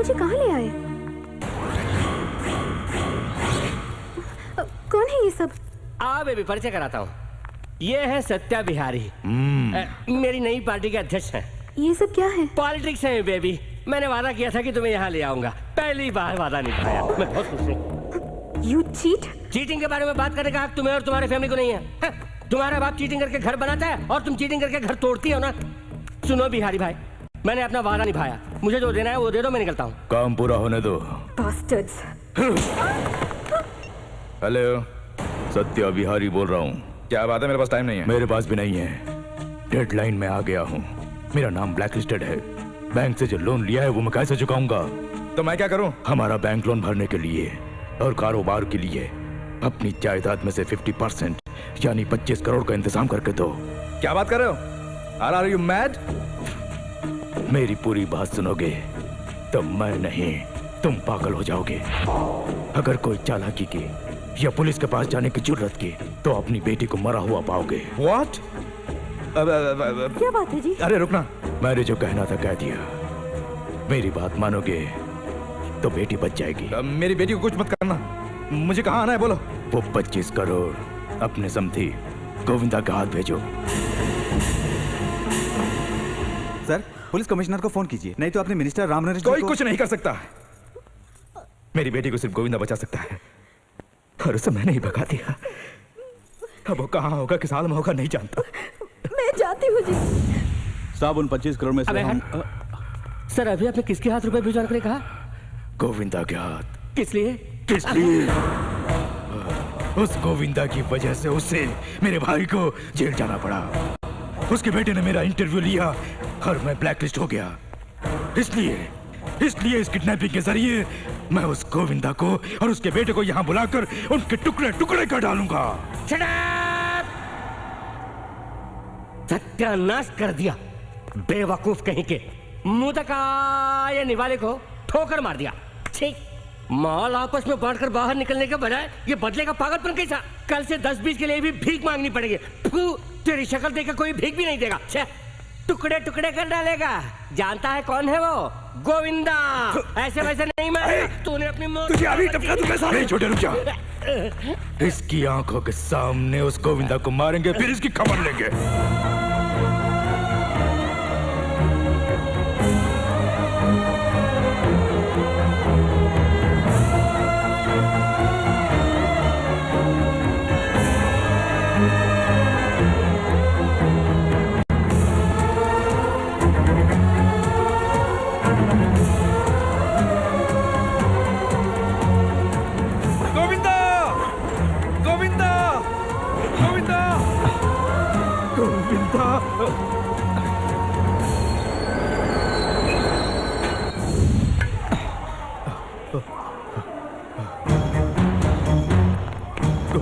कहाँ ले आए? कौन है ये सब? बेबी, परिचय कराता हूँ। ये है सत्या बिहारी, मेरी नई पार्टी के अध्यक्ष हैं। ये सब क्या है? पॉलिटिक्स है बेबी। मैंने वादा किया था कि तुम्हें यहाँ ले आऊंगा, पहली बार वादा निभाया। मैं बहुत खुश हूँ। You cheat? चीटिंग के बारे में बात करने का हक तुम्हें और तुम्हारे फैमिली को नहीं है। तुम्हारा बाप चीटिंग करके घर बनाता है और तुम चीटिंग करके घर तोड़ती हो ना। सुनो बिहारी भाई, मैंने अपना वादा निभाया। मुझे जो देना है वो दे दो, मैं निकलता हूँ। काम पूरा होने दो। Bastards. हेलो, सत्या बिहारी बोल रहा हूँ। क्या बात है? मेरे पास टाइम नहीं है। मेरे पास भी नहीं है। डेडलाइन में आ गया हूँ। मेरा नाम ब्लैकलिस्टेड है। बैंक से जो लोन लिया है वो मैं कैसे चुकाऊंगा? तो मैं क्या करूँ? हमारा बैंक लोन भरने के लिए और कारोबार के लिए अपनी जायदाद में से 50% यानी 25 करोड़ का इंतजाम करके दो। क्या बात कर रहे हो? Are you mad? मेरी पूरी बात सुनोगे तो मैं नहीं, तुम पागल हो जाओगे। अगर कोई चालाकी की या पुलिस के पास जाने की जरूरत की तो अपनी बेटी को मरा हुआ पाओगे। What? क्या बात है जी? अरे रुकना। मैंने जो कहना था कह दिया। मेरी बात मानोगे तो बेटी बच जाएगी। मेरी बेटी को कुछ मत करना। मुझे कहाँ आना है बोलो। वो 25 करोड़ अपने समधी गोविंदा का हाथ भेजो। सर, पुलिस कमिश्नर को फोन कीजिए, नहीं तो अपने मिनिस्टर राम नरेश कोई कुछ नहीं कर सकता। मेरी बेटी को सिर्फ गोविंदा बचा सकता है और उसे मैंने ही भगा दिया। अब वो कहाँ होगा, किस हाल में होगा, नहीं जानता। मैं जाती हूँ जी। साहब, उन 25 करोड़ में से हम... सर, अभी आपने किसके हाथ रुपए भिजवाने के लिए कहा? गोविंदा के हाथ। किस लिए? किस लिए? उस गोविंदा की वजह से उसे, मेरे भाई को जेल जाना पड़ा। उसके बेटे ने मेरा इंटरव्यू लिया और मैं ब्लैकलिस्ट हो गया। इसलिए इस किडनैपिंग के जरिए मैं उस गोविंदा को और उसके बेटे को यहाँ बुलाकर उनके टुकड़े टुकड़े कर डालूंगा। सत्यानाश कर दिया, बेवकूफ कहीं के। मुंह तक आए निवाले को ठोकर मार दिया। ठीक, माल आपस में बांटकर बाहर निकलने के बजाय ये बदले का पागलपन कैसा? कल से 10-20 के लिए भी भीख मांगनी पड़ेगी। तेरी शक्ल देखकर कोई भीख भी नहीं देगा। टुकड़े टुकड़े कर डालेगा। जानता है कौन है वो? गोविंदा। ऐसे वैसे नहीं मारेगा। तूने अपनी मौत तुझे अभी टपका दूंगा साले। छोटे रुक जा। इसकी आंखों के सामने उस गोविंदा को मारेंगे, फिर इसकी खबर लेंगे।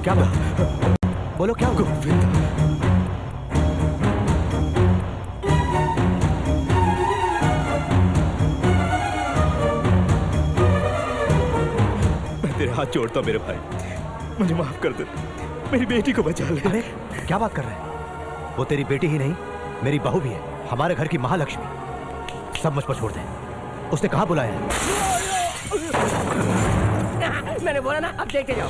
क्या बोलो क्या गोविंद मैं तेरे हाथ जोड़ता हूं मेरे भाई, मुझे माफ कर दे, मेरी बेटी को बचा ले। अरे क्या बात कर रहे हैं? वो तेरी बेटी ही नहीं, मेरी बहू भी है, हमारे घर की महालक्ष्मी। सब मुझ पर छोड़ दे। उसने कहाँ बुलाया है? मैंने बोला ना, अब देखते जाओ।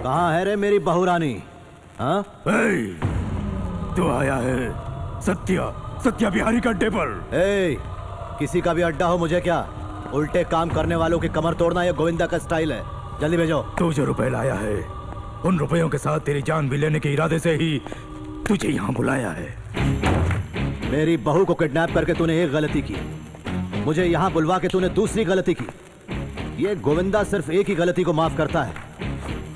कहाँ है रे मेरी बहू रानी? हाँ? तू आया है सत्या बिहारी का अड्डे पर। किसी का भी अड्डा हो मुझे क्या, उल्टे काम करने वालों की कमर तोड़ना ये गोविंदा का स्टाइल है। जल्दी भेजो। तू जो रुपए लाया है, उन रुपयों के साथ तेरी जान भी लेने के इरादे से ही तुझे यहाँ बुलाया है। मेरी बहू को किडनैप करके तूने एक गलती की, मुझे यहाँ बुलवा के तूने दूसरी गलती की। ये गोविंदा सिर्फ एक ही गलती को माफ करता है,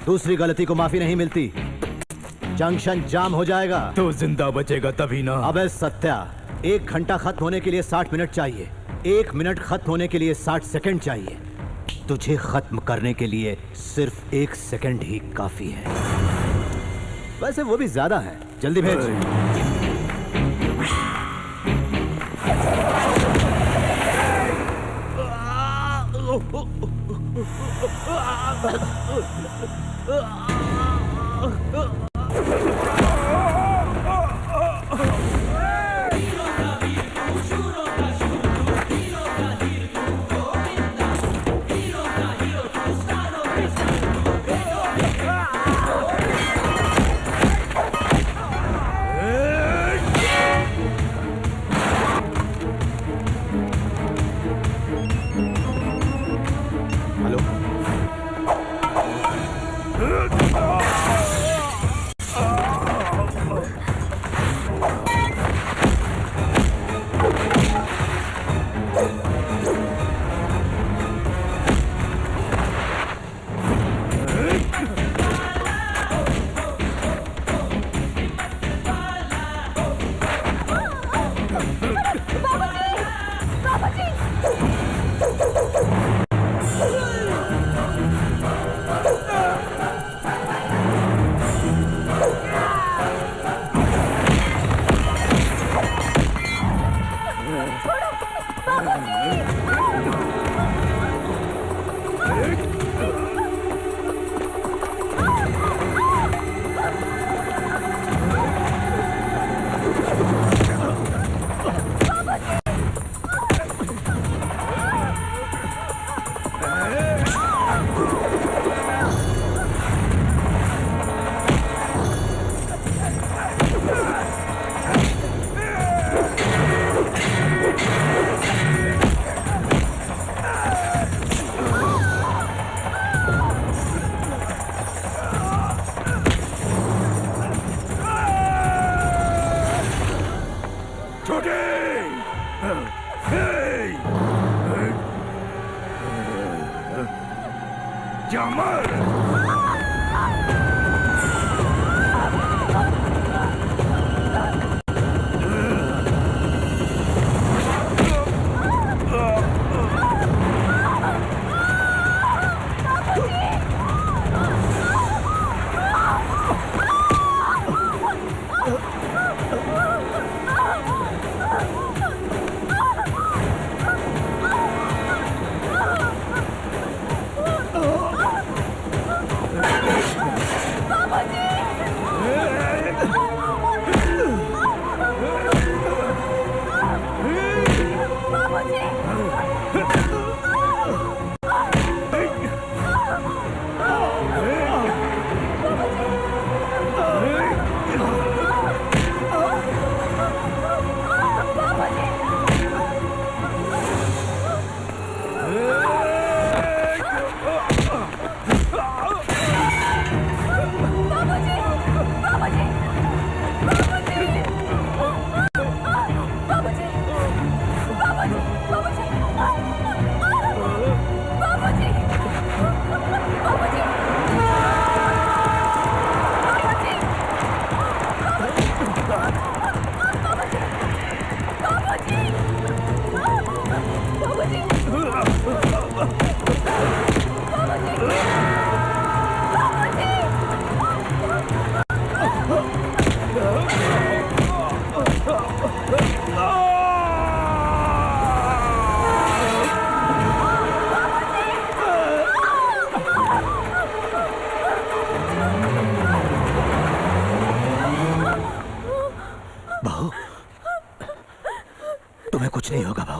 दूसरी गलती को माफी नहीं मिलती। जंक्शन जाम हो जाएगा। तो जिंदा बचेगा तभी ना। अबे सत्या, 1 घंटा खत्म होने के लिए 60 मिनट चाहिए, 1 मिनट खत्म होने के लिए 60 सेकंड चाहिए। तुझे खत्म करने के लिए सिर्फ 1 सेकंड ही काफी है। वैसे वो भी ज्यादा है। जल्दी भेज।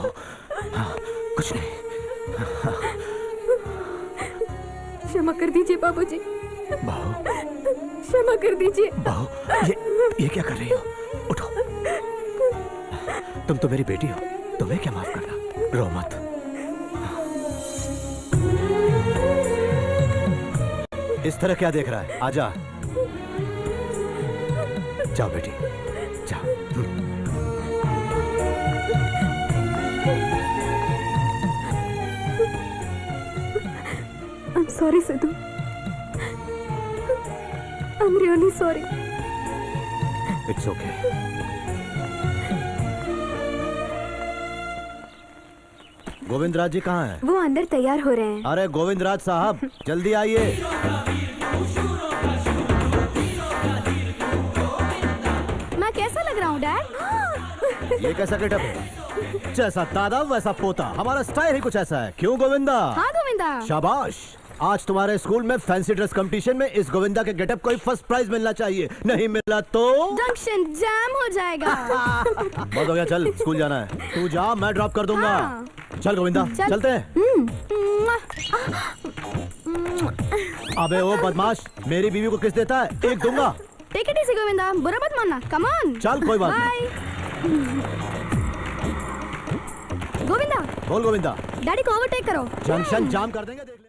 बहू, हाँ, कुछ नहीं। क्षमा कर दीजिए बाबूजी। बहू, क्षमा कर दीजिए। बहू, ये क्या कर रही हो? उठो। तुम तो मेरी बेटी हो, तुम्हें क्या माफ करना। रो मत। इस तरह क्या देख रहा है? आजा। जाओ बेटी, जाओ। I'm sorry, Sidhu. I'm really sorry. It's okay. Govindraj जी कहाँ हैं? वो अंदर तैयार हो रहे हैं। अरे गोविंदराज साहब, जल्दी आइए। मैं कैसा लग रहा हूँ डैड? ये कैसा गेटअप है? जैसा दादा वैसा पोता, हमारा स्टाइल ही कुछ ऐसा है। क्यों गोविंदा? हाँ गोविंदा। शाबाश। आज तुम्हारे स्कूल में फैंसी ड्रेस कंपटीशन में इस गोविंदा के गेटअप को ही फर्स्ट प्राइज मिलना चाहिए। नहीं मिला तो जंक्शन जाम हो जाएगा। बहुत हो गया, चल स्कूल जाना है। तू जा, मैं ड्रॉप कर दूंगा। हाँ। चल गोविंदा, चलते हैं। अबे ओ बदमाश, मेरी बीवी को किस देता है? एक दूंगा। टेक इट इजी गोविंदा, बुरा मत मानना। Come on. चल कोई बात नहीं। गोविंदा। बोल गोविंदा। डैडी को ओवरटेक करो। जंक्शन जाम कर देंगे, देख ले।